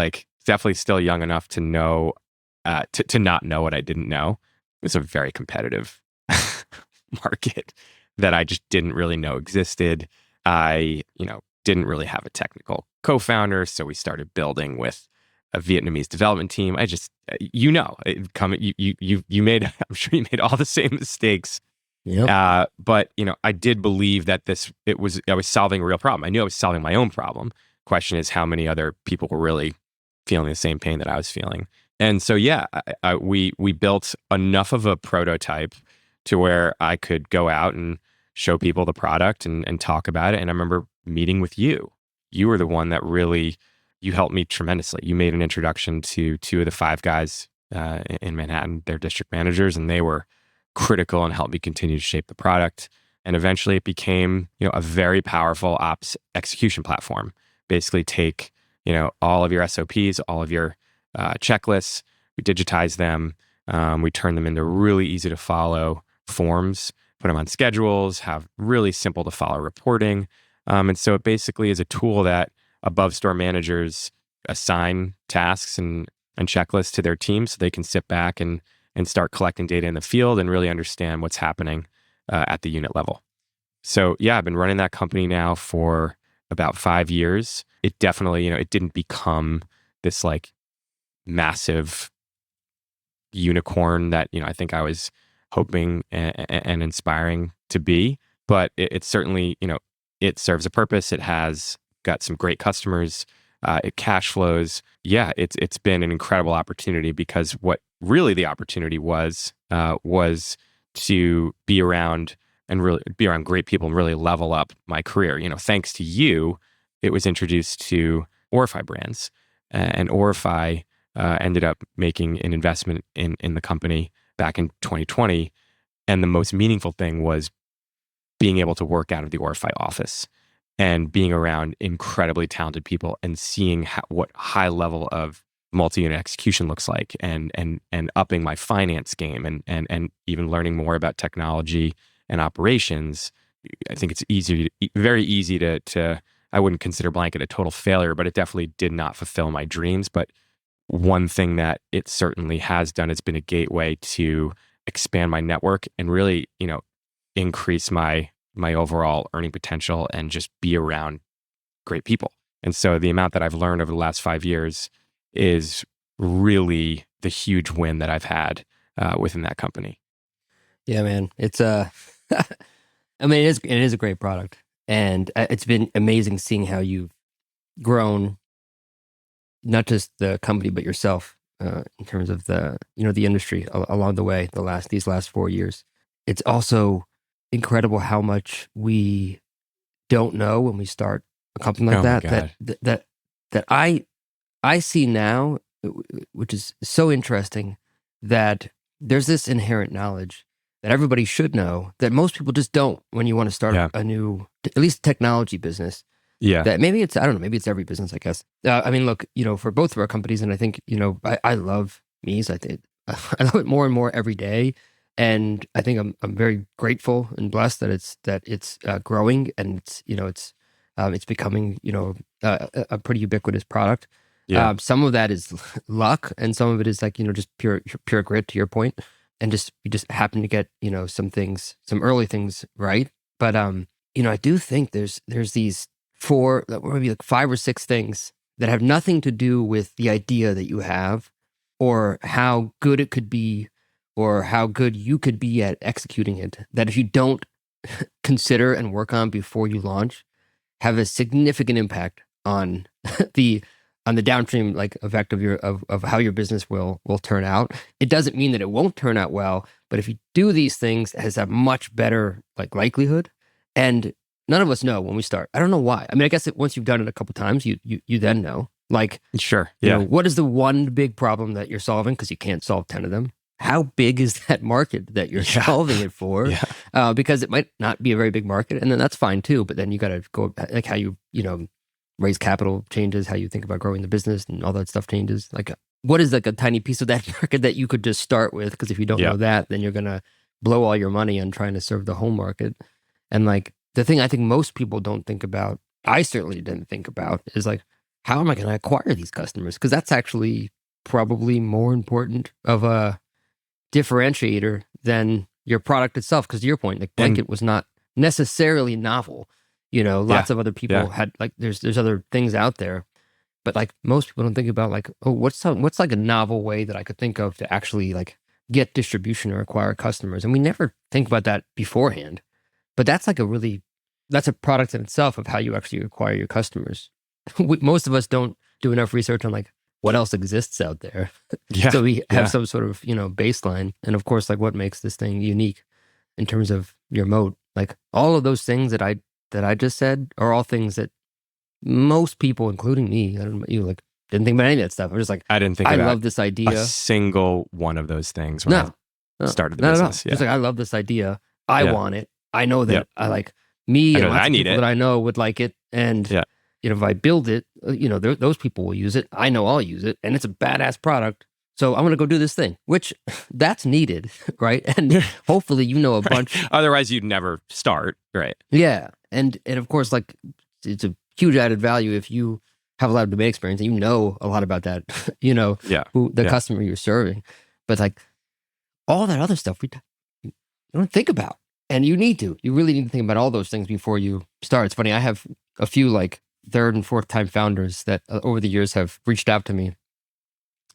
definitely still young enough to know, to not know what I didn't know. It was a very competitive market that I just didn't really know existed. I, didn't really have a technical co-founder, so we started building with a Vietnamese development team. I just, you made, I'm sure you made all the same mistakes. Yep. But I did believe that I was solving a real problem. I knew I was solving my own problem. Question is how many other people were really feeling the same pain that I was feeling. And so, yeah, we built enough of a prototype to where I could go out and show people the product and talk about it. And I remember meeting with you. You were the one that you helped me tremendously. You made an introduction to 2 of the 5 guys in Manhattan, their district managers, and they were critical and helped me continue to shape the product. And eventually it became, a very powerful ops execution platform. Basically take, all of your SOPs, all of your checklists, we digitize them, we turn them into really easy to follow forms, put them on schedules, have really simple to follow reporting. And so it basically is a tool that above store managers assign tasks and checklists to their team so they can sit back and start collecting data in the field and really understand what's happening at the unit level. So yeah, I've been running that company now for about 5 years. It definitely, it didn't become this massive unicorn that, I think I was hoping and inspiring to be, but it certainly, it serves a purpose. It has got some great customers. It cash flows. Yeah, it's been an incredible opportunity because what really the opportunity was to be around and really be around great people and really level up my career. Thanks to you, it was introduced to Orify brands, and Orify ended up making an investment in the company back in 2020. And the most meaningful thing was being able to work out of the Orify office and being around incredibly talented people and seeing what high level of multi-unit execution looks like, and upping my finance game and even learning more about technology and operations I think it's very easy to, I wouldn't consider Blanket a total failure, but it definitely did not fulfill my dreams. But one thing that it certainly has done, it's been a gateway to expand my network and really, increase my overall earning potential and just be around great people. And so the amount that I've learned over the last 5 years is really the huge win that I've had within that company. Yeah, man. It's I mean, it is a great product, and it's been amazing seeing how you've grown, not just the company but yourself in terms of the industry along the way. These last 4 years, it's also incredible how much we don't know when we start a company like that I see now, which is so interesting, that there's this inherent knowledge that everybody should know that most people just don't when you want to start a new, at least technology business. Yeah. That maybe it's, I don't know, maybe it's every business, I guess. I mean, look, for both of our companies, and I think, I love meez. I think I love it more and more every day. And I think I'm very grateful and blessed that it's growing, and it's becoming a pretty ubiquitous product. Yeah. Some of that is luck, and some of it is like just pure grit, to your point, and we just happen to get some early things right. But I do think there's these maybe like 5 or 6 things that have nothing to do with the idea that you have, or how good it could be, or how good you could be at executing it, that if you don't consider and work on before you launch, have a significant impact on the downstream effect of how your business will turn out. It doesn't mean that it won't turn out well, but if you do these things, it has a much better likelihood. And none of us know when we start. I don't know why. I mean, I guess once you've done it a couple times, you then know. Sure. Yeah. What is the one big problem that you're solving? Because you can't solve 10 of them. How big is that market that you're solving it for? Yeah. Because it might not be a very big market, and then that's fine too. But then you got to go how you raise capital changes, how you think about growing the business, and all that stuff changes. What is a tiny piece of that market that you could just start with? Because if you don't know that, then you're gonna blow all your money on trying to serve the whole market. And the thing I think most people don't think about, I certainly didn't think about, is how am I going to acquire these customers? Because that's actually probably more important of a differentiator than your product itself. Because to your point, Blanket was not necessarily novel. Lots of other people had there's other things out there, but most people don't think about what's a novel way that I could think of to actually get distribution or acquire customers, and we never think about that beforehand. But that's that's a product in itself of how you actually acquire your customers. Most of us don't do enough research on what else exists out there. Yeah. So we have some sort of, baseline. And of course, what makes this thing unique in terms of your moat, all of those things that I just said are all things that most people, including me, I don't know about you, didn't think about any of that stuff. I'm just I didn't think I about love this idea. A single one of those things when I started the business. No. Just I love this idea. I want it. I know that I me and lots of people that I know would like it. And if I build it, those people will use it. I know I'll use it, and it's a badass product. So I'm going to go do this thing, which that's needed, right? And hopefully a bunch. Otherwise, you'd never start, right? Yeah, and of course, it's a huge added value if you have a lot of domain experience and a lot about that, who the customer you're serving. But all that other stuff we don't think about, and you need to. You really need to think about all those things before you start. It's funny. I have a few 3rd and 4th time founders that over the years have reached out to me,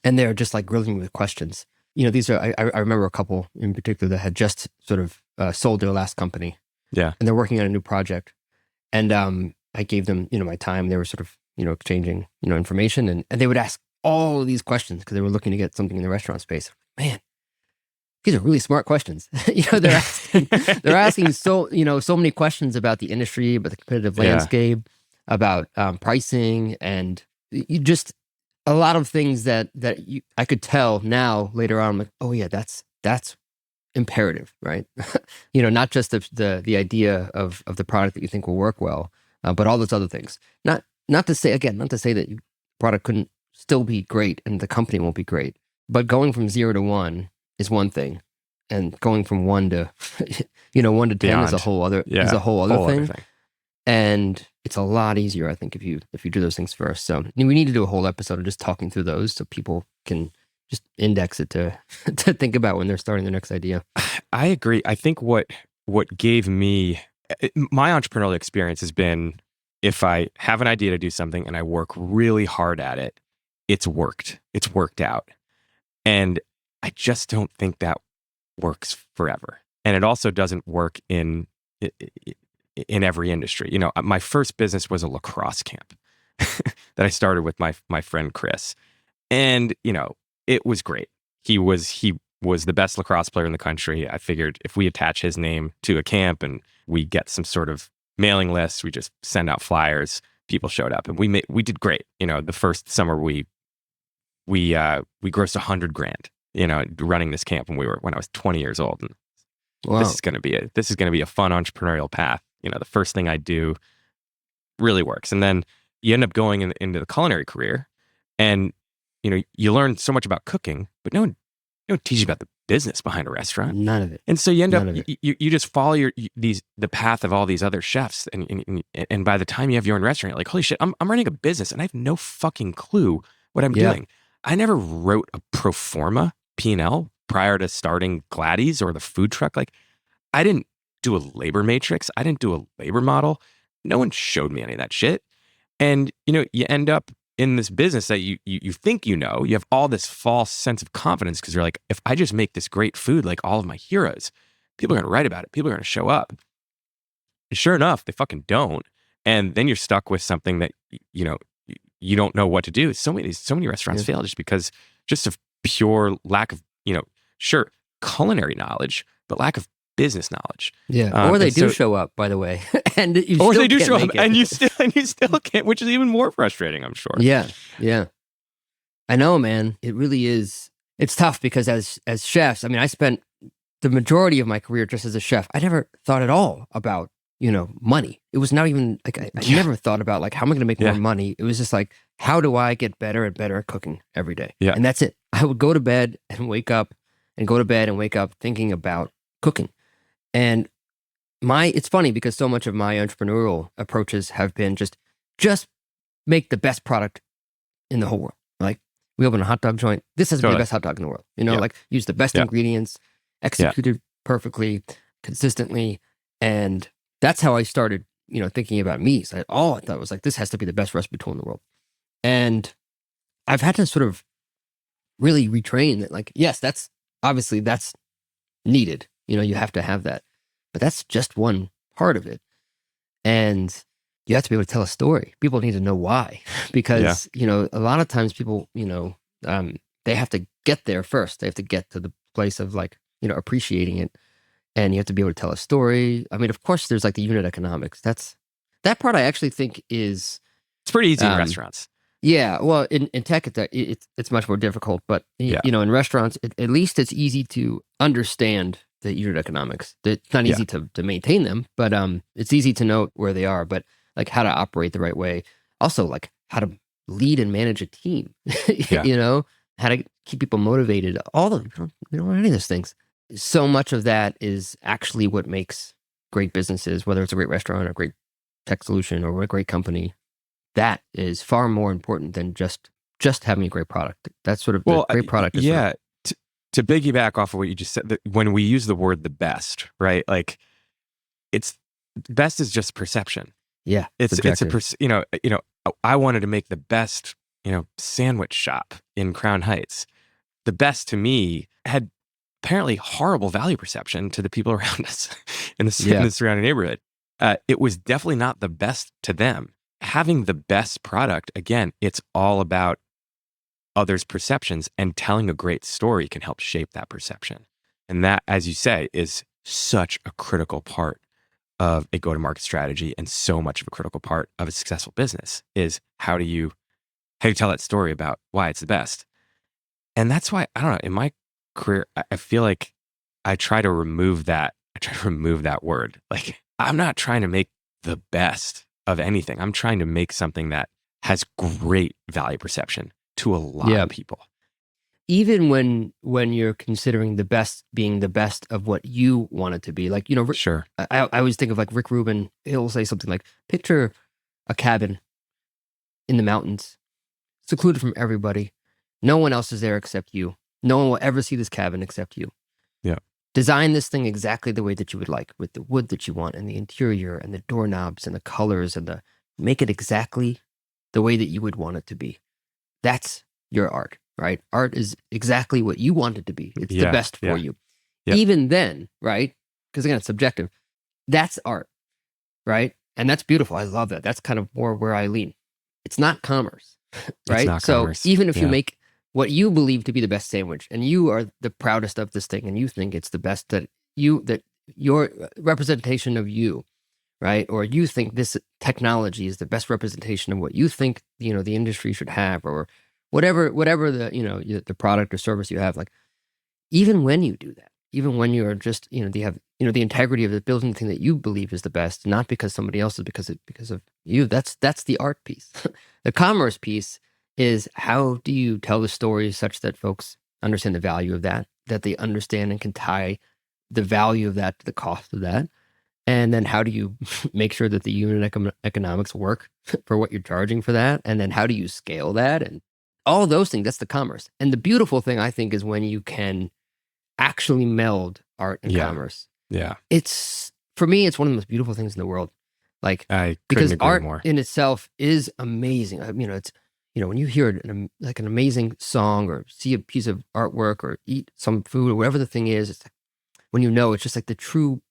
and they're just grilling me with questions. These are, I remember a couple in particular that had just sort of sold their last company. Yeah. And they're working on a new project. And I gave them, my time. They were sort of, exchanging, information, and they would ask all of these questions because they were looking to get something in the restaurant space. Man, these are really smart questions. They're asking so many questions about the industry, about the competitive landscape, about pricing, and you just a lot of things that I could tell now later on. I'm oh yeah, that's imperative, right? Not just the idea of the product that you think will work well, but all those other things. Not to say that your product couldn't still be great and the company won't be great, but going from 0 to 1 is one thing, and going from 1 to 1 to 10 Beyond. is a whole other thing. And it's a lot easier, I think, if you do those things first. So we need to do a whole episode of just talking through those so people can just index it to to think about when they're starting their next idea. I agree. I think what gave me my entrepreneurial experience has been, if I have an idea to do something and I work really hard at it, it's worked. It's worked out. And I just don't think that works forever. And it also doesn't work in every industry. My first business was a lacrosse camp that I started with my friend Chris. And, it was great. He was the best lacrosse player in the country. I figured if we attach his name to a camp and we get some sort of mailing list, we just send out flyers, people showed up, and we did great. The first summer we grossed $100,000, running this camp when I was 20 years old. And wow. This is going to be a fun entrepreneurial path. The first thing I do really works. And then you end up going into the culinary career, and you learn so much about cooking, but no one teaches you about the business behind a restaurant. None of it. And so you end up you just follow the path of all these other chefs, and by the time you have your own restaurant, you're like, holy shit, I'm running a business and I have no fucking clue what I'm doing. I never wrote a pro forma P&L prior to starting Gladys or the food truck. Like, I didn't do a labor matrix. I didn't do a labor model. No one showed me any of that shit. And, you end up in this business that you think you have all this false sense of confidence because you're like, if I just make this great food like all of my heroes, people are going to write about it. People are going to show up. And sure enough, they fucking don't. And then you're stuck with something that, you don't know what to do. So many restaurants fail just of pure lack of, sure, culinary knowledge, but lack of business knowledge. Yeah. Or they do show up, by the way. And you or still they do can't show make up it. and you still can't, which is even more frustrating, I'm sure. Yeah. Yeah. I know, man. It really is. It's tough because as chefs, I spent the majority of my career just as a chef. I never thought at all about, money. It was not even like, I never thought about like, how am I going to make more money? It was just like, how do I get better and better at cooking every day? Yeah. And that's it. I would go to bed and wake up and go to bed and wake up thinking about cooking. And it's funny because so much of my entrepreneurial approaches have been just make the best product in the whole world. Like, we open a hot dog joint. This has to be the best hot dog in the world. Like, use the best ingredients, executed perfectly, consistently. And that's how I started, thinking about meez. I thought was like, this has to be the best recipe tool in the world. And I've had to sort of really retrain that, like, yes, that's needed. You have to have that. But that's just one part of it. And you have to be able to tell a story. People need to know why. Because, a lot of times people, they have to get there first. They have to get to the place of like, appreciating it. And you have to be able to tell a story. Of course, there's like the unit economics. That part I actually think is... It's pretty easy in restaurants. Yeah, well, in tech, it's much more difficult. But, in restaurants, at least it's easy to understand the unit economics. It's not easy to maintain them, but it's easy to know where they are, but like how to operate the right way. Also, like how to lead and manage a team, how to keep people motivated. We don't know any of those things. So much of that is actually what makes great businesses, whether it's a great restaurant or a great tech solution or a great company. That is far more important than just having a great product. That's sort of the great product. Is sort of, to piggyback off of what you just said, when we use the word the best, right? Like, it's best is just perception. Yeah, it's I wanted to make the best, sandwich shop in Crown Heights. The best to me had apparently horrible value perception to the people around us in the surrounding neighborhood. It was definitely not the best to them. Having the best product, again, it's all about others' perceptions, and telling a great story can help shape that perception. And that, as you say, is such a critical part of a go-to-market strategy, and so much of a critical part of a successful business is how do you tell that story about why it's the best. And that's why, I don't know, in my career, I feel like I try to remove that word. Like, I'm not trying to make the best of anything. I'm trying to make something that has great value perception to a lot of people. even when you're considering the best being the best of what you want it to be, like, Sure. I always think of like Rick Rubin. He'll say something like, picture a cabin in the mountains, secluded from everybody. No one else is there except you. No one will ever see this cabin except you. Yeah. Design this thing exactly the way that you would like, with the wood that you want and the interior and the doorknobs and the colors and make it exactly the way that you would want it to be. That's your art, right? Art is exactly what you want it to be. It's the best for you. Yep. Even then, right? Because again, it's subjective. That's art, right? And that's beautiful. I love that. That's kind of more where I lean. It's not commerce, right? It's not commerce. So even if you make what you believe to be the best sandwich, and you are the proudest of this thing, and you think it's the best that your representation of you, right? Or you think this technology is the best representation of what you think, the industry should have, or whatever the product or service you have. Like, even when you do that, even when you're just, you have, the integrity of the building thing that you believe is the best, not because somebody else is, because of you, that's the art piece. The commerce piece is, how do you tell the story such that folks understand the value of that they understand and can tie the value of that to the cost of that. And then how do you make sure that the unit economics work for what you're charging for that? And then how do you scale that? And all those things, that's the commerce. And the beautiful thing, I think, is when you can actually meld art and commerce. Yeah. For me, it's one of the most beautiful things in the world. Like, because art in itself is amazing. It's, when you hear an amazing song, or see a piece of artwork, or eat some food, or whatever the thing is, it's like, when it's just like the true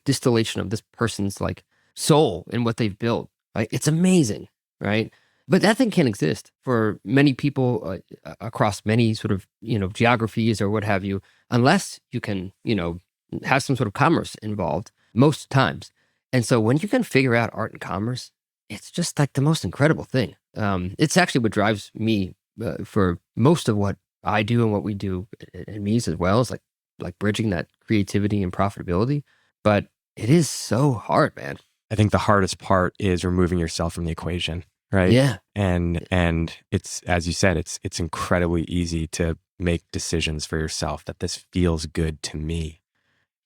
distillation of this person's like soul and what they've built. Right? It's amazing, right? But that thing can't exist for many people across many sort of geographies or what have you, unless you can have some sort of commerce involved most times. And so when you can figure out art and commerce, it's just like the most incredible thing. It's actually what drives me for most of what I do and what we do in meez as well, is like bridging that creativity and profitability. But it is so hard, man. I think the hardest part is removing yourself from the equation, right? Yeah. And it's, as you said, it's incredibly easy to make decisions for yourself that this feels good to me,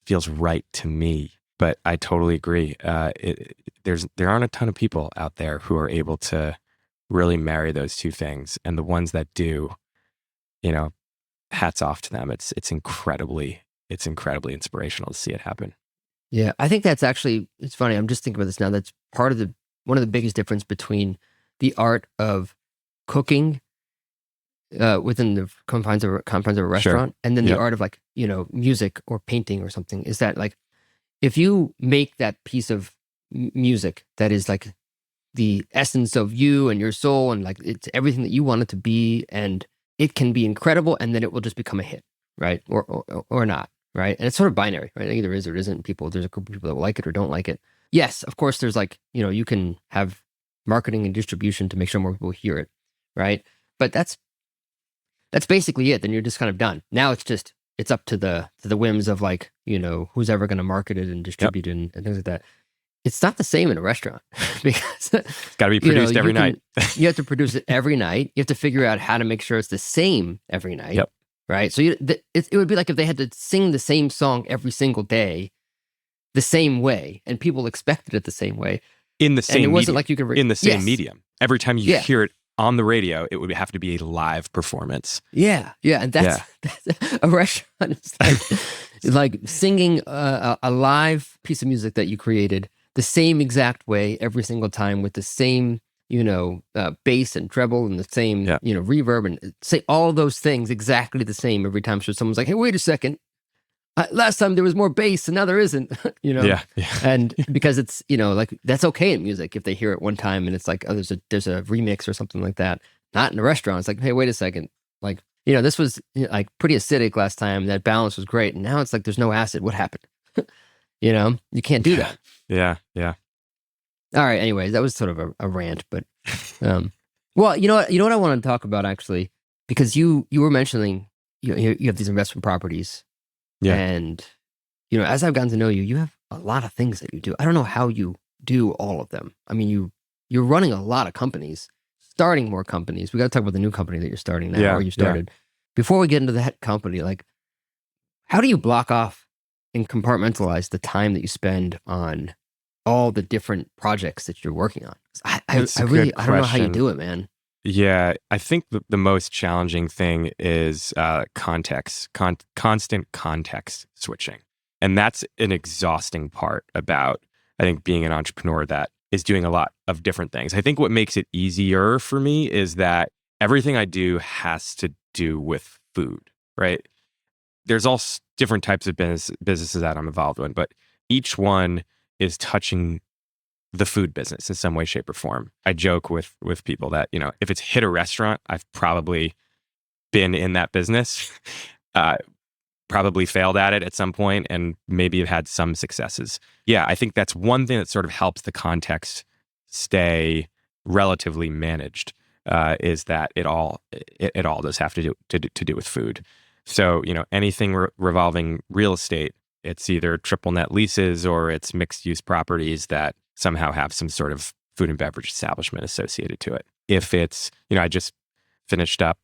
feels right to me. But I totally agree. There aren't a ton of people out there who are able to really marry those two things, and the ones that do, hats off to them. It's incredibly inspirational to see it happen. Yeah, I think that's actually, it's funny. I'm just thinking about this now. That's part of one of the biggest difference between the art of cooking within the confines of a restaurant, and then the art of music or painting or something, is that like, if you make that piece of music that is like the essence of you and your soul, and like it's everything that you want it to be, and it can be incredible, and then it will just become a hit, right? Or not, right? And it's sort of binary, right? Either is or isn't. There's a group of people that will like it or don't like it. Yes, of course, there's you can have marketing and distribution to make sure more people hear it, right? But that's basically it. Then you're just kind of done. Now it's up to the whims of who's ever going to market it and distribute it and things like that. It's not the same in a restaurant because it's got to be produced every night. You have to produce it every night. You have to figure out how to make sure it's the same every night. Yep. Right. So it would be like if they had to sing the same song every single day, the same way, and people expected it the same way. In the same, and it wasn't medium. Like you could in the same medium. Every time you hear it on the radio, it would have to be a live performance. Yeah, and that's a restaurant is like singing a live piece of music that you created the same exact way every single time, with the same bass and treble and the same reverb, and say all those things exactly the same every time. So someone's like, "Hey, wait a second. Last time there was more bass and now there isn't," Yeah. And because it's, like, that's okay in music if they hear it one time and it's like, oh, there's a remix or something like that. Not in a restaurant. It's like, hey, wait a second. Like, this was like pretty acidic last time. That balance was great. And now it's like, there's no acid. What happened? You can't do that. Yeah. All right. Anyways, that was sort of a rant, but, well, you know what I want to talk about actually, because you were mentioning, you have these investment properties. Yeah. And, as I've gotten to know you, you have a lot of things that you do. I don't know how you do all of them. I mean, you're running a lot of companies, starting more companies. We got to talk about the new company that you're starting now, or you started. before we get into that company, like, how do you block off and compartmentalize the time that you spend on all the different projects that you're working on? I really, I don't know how you do it, man. Yeah, I think the most challenging thing is constant context switching. And that's an exhausting part about, I think, being an entrepreneur that is doing a lot of different things. I think what makes it easier for me is that everything I do has to do with food, right? There's all different types of businesses that I'm involved in, but each one is touching the food business in some way, shape, or form. I joke with people that, if it's hit a restaurant, I've probably been in that business, probably failed at it at some point, and maybe have had some successes. Yeah, I think that's one thing that sort of helps the context stay relatively managed, is that it all does have to do with food. So, anything revolving real estate, it's either triple net leases or it's mixed use properties that somehow have some sort of food and beverage establishment associated to it. If it's, I just finished up,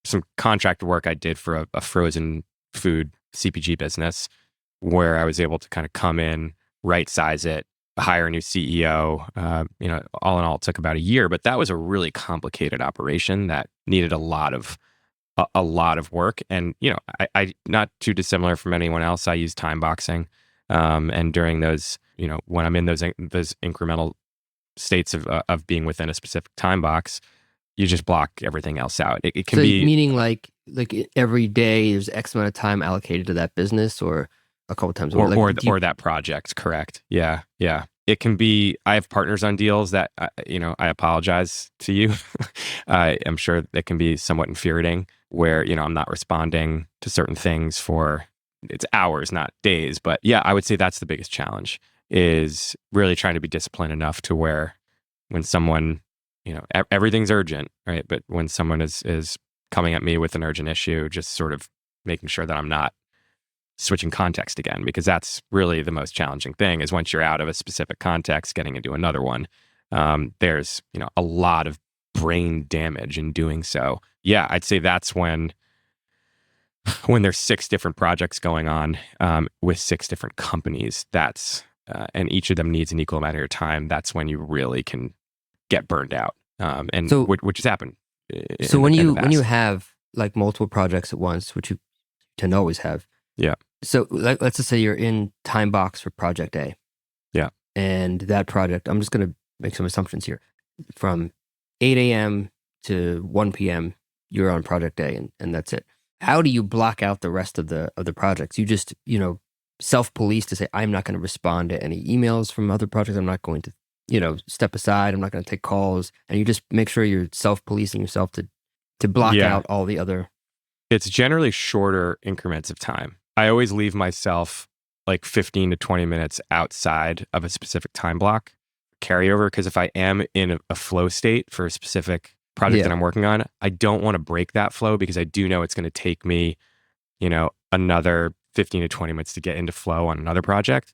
some contract work I did for a frozen food CPG business where I was able to kind of come in, right size it, hire a new CEO. All in all, it took about a year, but that was a really complicated operation that needed a lot of work. And, I not too dissimilar from anyone else, I use time boxing. And during those, when I'm in those incremental states of being within a specific time box, you just block everything else out. It can be meaning like every day there's X amount of time allocated to that business, or a couple times a week, or that project. Correct. Yeah. It can be. I have partners on deals that I apologize to you. I'm sure that can be somewhat infuriating, where I'm not responding to certain things for it's hours, not days. But yeah, I would say that's the biggest challenge, is really trying to be disciplined enough to where when someone, everything's urgent, right? But when someone is coming at me with an urgent issue, just sort of making sure that I'm not switching context again, because that's really the most challenging thing, is once you're out of a specific context, getting into another one, there's, a lot of brain damage in doing so. Yeah, I'd say that's when there's 6 different projects going on, with 6 different companies, and each of them needs an equal amount of your time. That's when you really can get burned out. And so, which has happened. So when you have like multiple projects at once, which you tend to always have. Yeah. So let's just say you're in time box for project A. Yeah. And that project, I'm just going to make some assumptions here. From 8 a.m. to 1 p.m., you're on project A, and that's it. How do you block out the rest of the projects? You just, self-police to say, I'm not going to respond to any emails from other projects. I'm not going to, step aside. I'm not going to take calls. And you just make sure you're self-policing yourself to block out all the other. It's generally shorter increments of time. I always leave myself like 15 to 20 minutes outside of a specific time block carryover, because if I am in a flow state for a specific project that I'm working on, I don't want to break that flow, because I do know it's going to take me, another 15 to 20 minutes to get into flow on another project.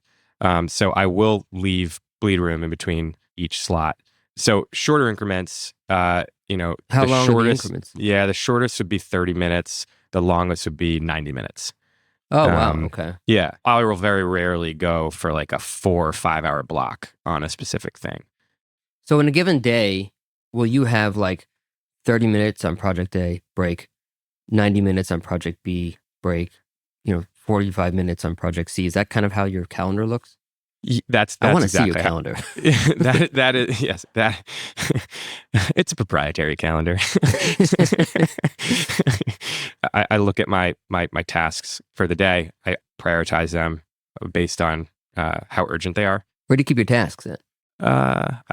So I will leave bleed room in between each slot. So shorter increments, How long are the increments? Yeah, the shortest would be 30 minutes. The longest would be 90 minutes. Oh, wow. Okay. Yeah. I will very rarely go for like a 4 or 5 hour block on a specific thing. So in a given day, will you have like 30 minutes on project A, break, 90 minutes on project B, break, 45 minutes on project C? Is that kind of how your calendar looks? That's I want to exactly see your calendar. that is, yes, that it's a proprietary calendar. I look at my tasks for the day. I prioritize them based on how urgent they are. Where do you keep your tasks at? I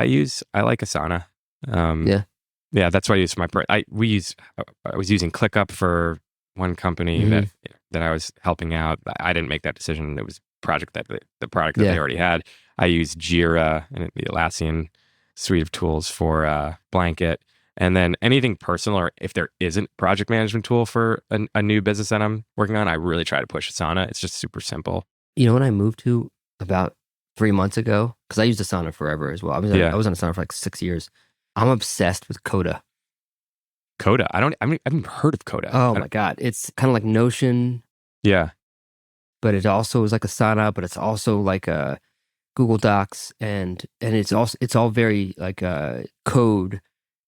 like Asana. Yeah, that's what I use for my. I was using ClickUp for one company that I was helping out. I didn't make that decision. It was the product that they already had. I use Jira and the Atlassian suite of tools for Blanket. And then anything personal, or if there isn't a project management tool for a new business that I'm working on, I really try to push Asana. It's just super simple. When I moved to about 3 months ago, because I used Asana forever as well. I was on Asana for like 6 years. I'm obsessed with Coda. Coda. I haven't heard of Coda. Oh my God. It's kind of like Notion, Yeah. but it also is like Asana, but it's also like a Google Docs, and it's all very like code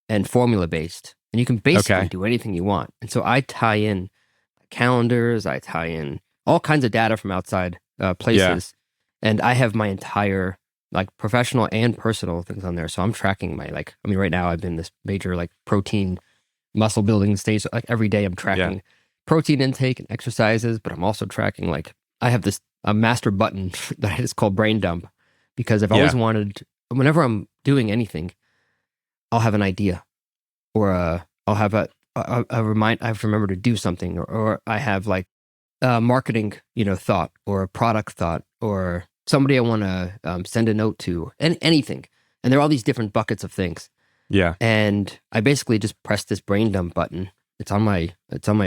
and formula based, and you can basically do anything you want. And so I tie in calendars, I tie in all kinds of data from outside places, and I have my entire like professional and personal things on there. So I'm tracking my right now I'm in this major like protein muscle building stage. So, like every day I'm tracking protein intake and exercises, but I'm also tracking I have a master button that I just call brain dump, because I've always wanted, whenever I'm doing anything, I'll have an idea, or I'll have a I have to remember to do something, or I have like a marketing, thought, or a product thought, or somebody I want to send a note to, and anything. And there are all these different buckets of things. Yeah. And I basically just press this brain dump button. It's on my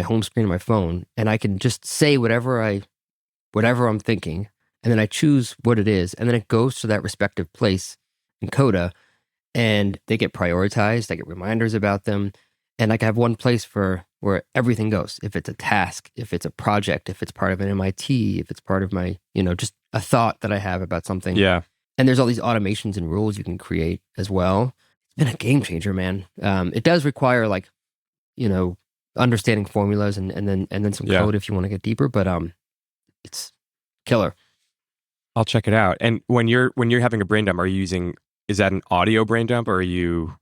home screen of my phone, and I can just say whatever I'm thinking, and then I choose what it is, and then it goes to that respective place in Coda, and they get prioritized. I get reminders about them, and I have one place for where everything goes. If it's a task, if it's a project, if it's part of an MIT, if it's part of my, just a thought that I have about something. Yeah. And there's all these automations and rules you can create as well. It's been a game changer, man. It does require understanding formulas and then some code if you want to get deeper, but it's killer. I'll check it out. And when you're having a brain dump, is that an audio brain dump, or are you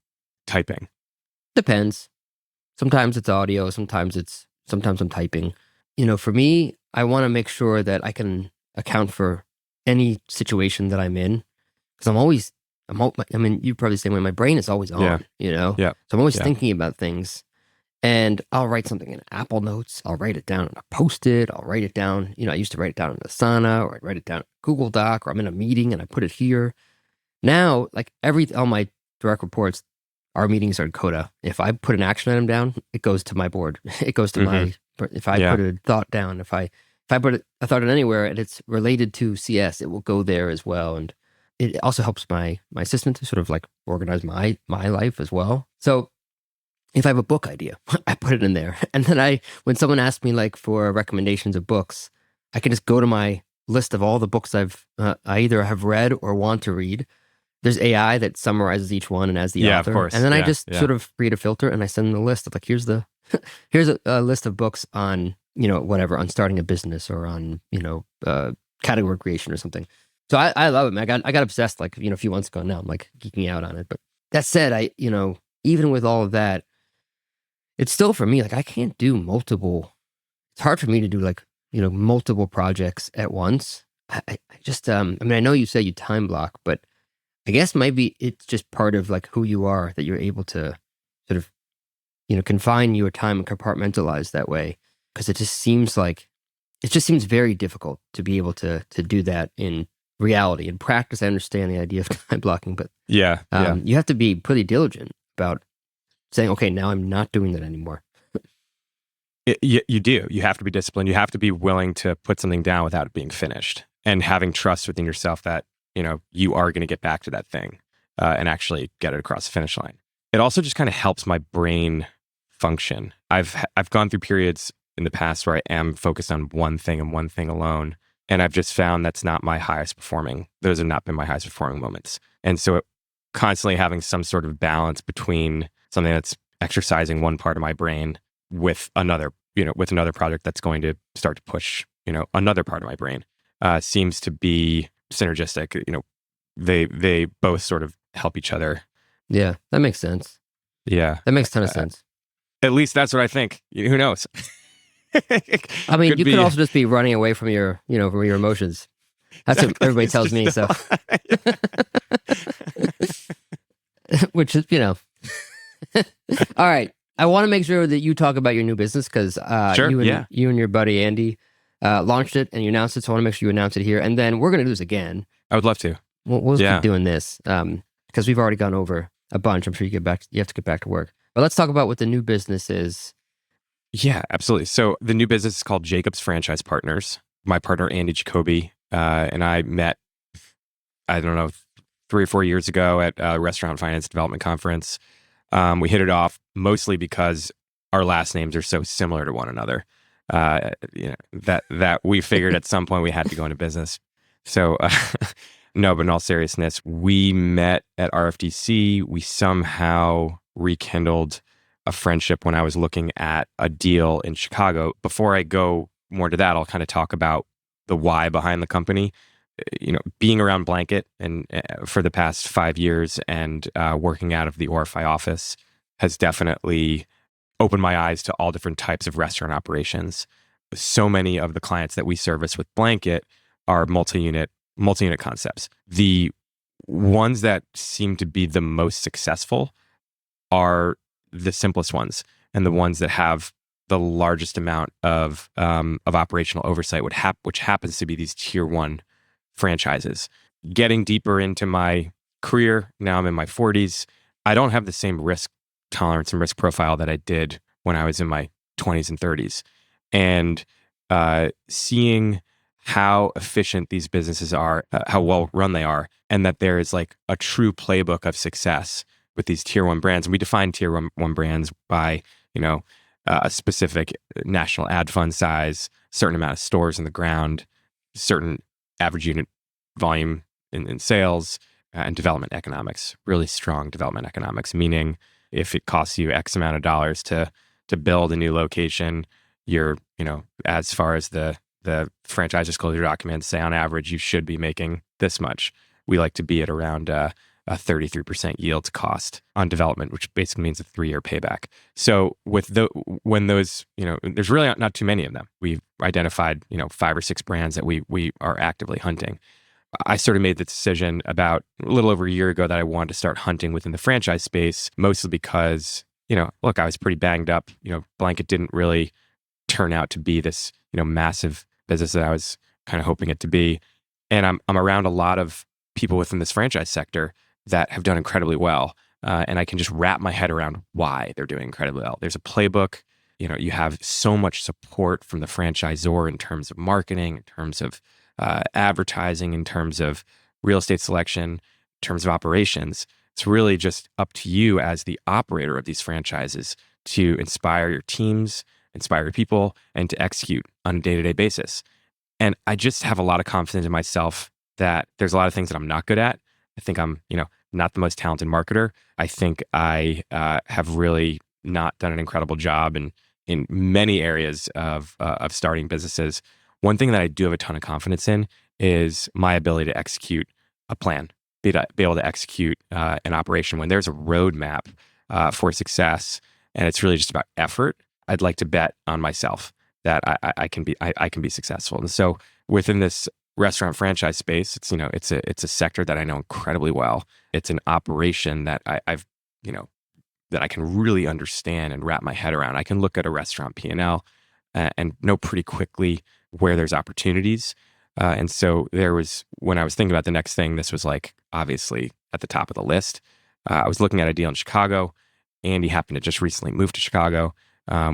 typing? Depends. Sometimes it's audio, sometimes I'm typing. For me, I want to make sure that I can account for any situation that I'm in, because you're probably the same way. My brain is always on, Yeah. So I'm always thinking about things. And I'll write something in Apple Notes. I'll write it down on a Post-it. I'll write it down. I used to write it down in Asana, or I'd write it down in Google Doc, or I'm in a meeting and I put it here. Now, all my direct reports, our meetings are in Coda. If I put an action item down, it goes to my board. It goes to if I put a thought down, if I put a thought in anywhere and it's related to CS, it will go there as well. And it also helps my assistant to sort of like organize my life as well. So if I have a book idea, I put it in there. And then when someone asks me for recommendations of books, I can just go to my list of all the books I either have read or want to read. There's AI that summarizes each one and as the author. Of course. And then I just sort of create a filter and I send them the list of here's a list of books on, whatever, on starting a business, or on, category creation or something. So I love it, man. I got obsessed a few months ago. Now I'm geeking out on it. But that said, even with all of that, it's still, for me, I can't do multiple. It's hard for me to do multiple projects at once. I just, I know you say you time block, but I guess maybe it's just part of who you are, that you're able to sort of, confine your time and compartmentalize that way. Because it just seems very difficult to be able to do that in reality. In practice, I understand the idea of time blocking, but you have to be pretty diligent about saying, okay, now I'm not doing that anymore. You do. You have to be disciplined. You have to be willing to put something down without it being finished, and having trust within yourself that, you are going to get back to that thing and actually get it across the finish line. It also just kind of helps my brain function. I've gone through periods in the past where I am focused on one thing and one thing alone, and I've just found that's not my highest performing. Those have not been my highest performing moments. And so constantly having some sort of balance between something that's exercising one part of my brain with another, with another project that's going to start to push, another part of my brain, seems to be synergistic. They both sort of help each other. Yeah, that makes sense. Yeah. That makes a ton of sense. At least that's what I think. Who knows? You could also just be running away from your, from your emotions. That's what everybody tells me. So, which is, all right. I want to make sure that you talk about your new business, because you and your buddy Andy launched it and you announced it. So I want to make sure you announce it here, and then we're going to do this again. I would love to. We'll keep doing this because we've already gone over a bunch. I'm sure you have to get back to work. But let's talk about what the new business is. Yeah, absolutely. So the new business is called Jacob's Franchise Partners. My partner, Andy Jacobi, and I met, I don't know, 3 or 4 years ago at a restaurant finance development conference. We hit it off mostly because our last names are so similar to one another. That we figured at some point we had to go into business. So no, but in all seriousness, we met at RFDC. We somehow rekindled a friendship when I was looking at a deal in Chicago. Before I go more to that, I'll kind of talk about the why behind the company. Being around Blanket and for the past 5 years and working out of the ORFI office has definitely opened my eyes to all different types of restaurant operations. So many of the clients that we service with Blanket are multi-unit concepts. The ones that seem to be the most successful are the simplest ones and the ones that have the largest amount of operational oversight, which happens to be these tier 1 franchises. Getting deeper into my career, now I'm in my 40s, I don't have the same risk tolerance and risk profile that I did when I was in my 20s and 30s. And seeing how efficient these businesses are, how well run they are, and that there is like a true playbook of success with these tier 1 brands. And we define tier 1 brands by, a specific national ad fund size, certain amount of stores in the ground, certain average unit volume in sales, and development economics, really strong development economics, meaning if it costs you X amount of dollars to build a new location, you're, as far as the franchise disclosure documents say, on average, you should be making this much. We like to be at around a 33% yield to cost on development, which basically means a 3-year payback. So when those, there's really not too many of them. We've identified, 5 or 6 brands that we are actively hunting. I sort of made the decision about a little over a year ago that I wanted to start hunting within the franchise space, mostly because, look, I was pretty banged up. Blanket didn't really turn out to be this, massive business that I was kind of hoping it to be. And I'm around a lot of people within this franchise sector that have done incredibly well. And I can just wrap my head around why they're doing incredibly well. There's a playbook. You have so much support from the franchisor in terms of marketing, in terms of advertising, in terms of real estate selection, in terms of operations. It's really just up to you as the operator of these franchises to inspire your teams, inspire your people, and to execute on a day-to-day basis. And I just have a lot of confidence in myself that there's a lot of things that I'm not good at. I think I'm, not the most talented marketer. I think I have really not done an incredible job in many areas of starting businesses. One thing that I do have a ton of confidence in is my ability to execute a plan, be able to execute an operation when there's a roadmap for success, and it's really just about effort. I'd like to bet on myself that I can be successful. And so within this restaurant franchise space, it's a sector that I know incredibly well. It's an operation that I've that I can really understand and wrap my head around. I can look at a restaurant P&L and know pretty quickly where there's opportunities. And so when I was thinking about the next thing, this was like obviously at the top of the list. I was looking at a deal in Chicago. Andy happened to just recently move to Chicago.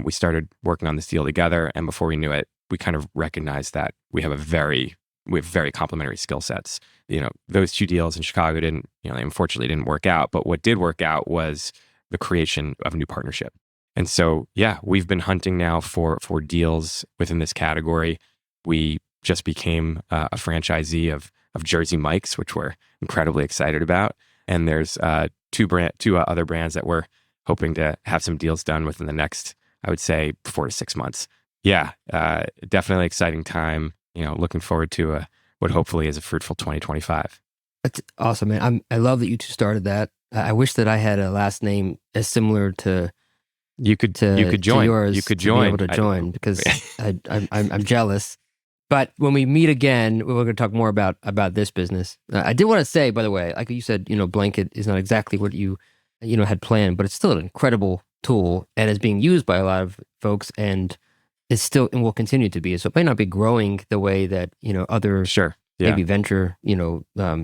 We started working on this deal together, and before we knew it, we kind of recognized that we have very complementary skill sets. Those 2 deals in Chicago they unfortunately didn't work out. But what did work out was the creation of a new partnership. And so, yeah, we've been hunting now for deals within this category. We just became a franchisee of Jersey Mike's, which we're incredibly excited about. And there's two other brands that we're hoping to have some deals done within the next, I would say, 4 to 6 months. Yeah, definitely exciting time. Looking forward to what hopefully is a fruitful 2025. That's awesome, man. I love that you 2 started that. I wish that I had a last name as similar to you could join. Yours, you could to join. Be able to join because I'm jealous. But when we meet again, we're going to talk more about this business. I did want to say, by the way, like you said, Blanket is not exactly what you had planned, but it's still an incredible tool and is being used by a lot of folks, and is still and will continue to be. So it might not be growing the way that other maybe venture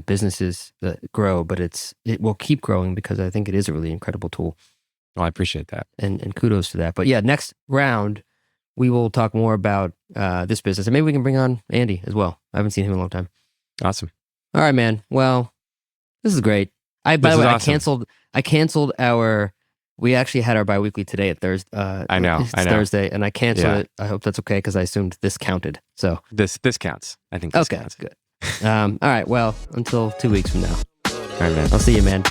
businesses that grow, but it will keep growing because I think it is a really incredible tool. Well, I appreciate that, and kudos to that. But yeah, next round we will talk more about this business, and maybe we can bring on Andy as well. I haven't seen him in a long time. Awesome. All right, man. Well, this is great. By the way, awesome. I canceled our We actually had our biweekly today at Thursday. I know. It's Thursday, and I canceled it. I hope that's okay because I assumed this counted. So this counts. I think this counts. Good. All right. Well, until 2 weeks from now. All right, man. I'll see you, man.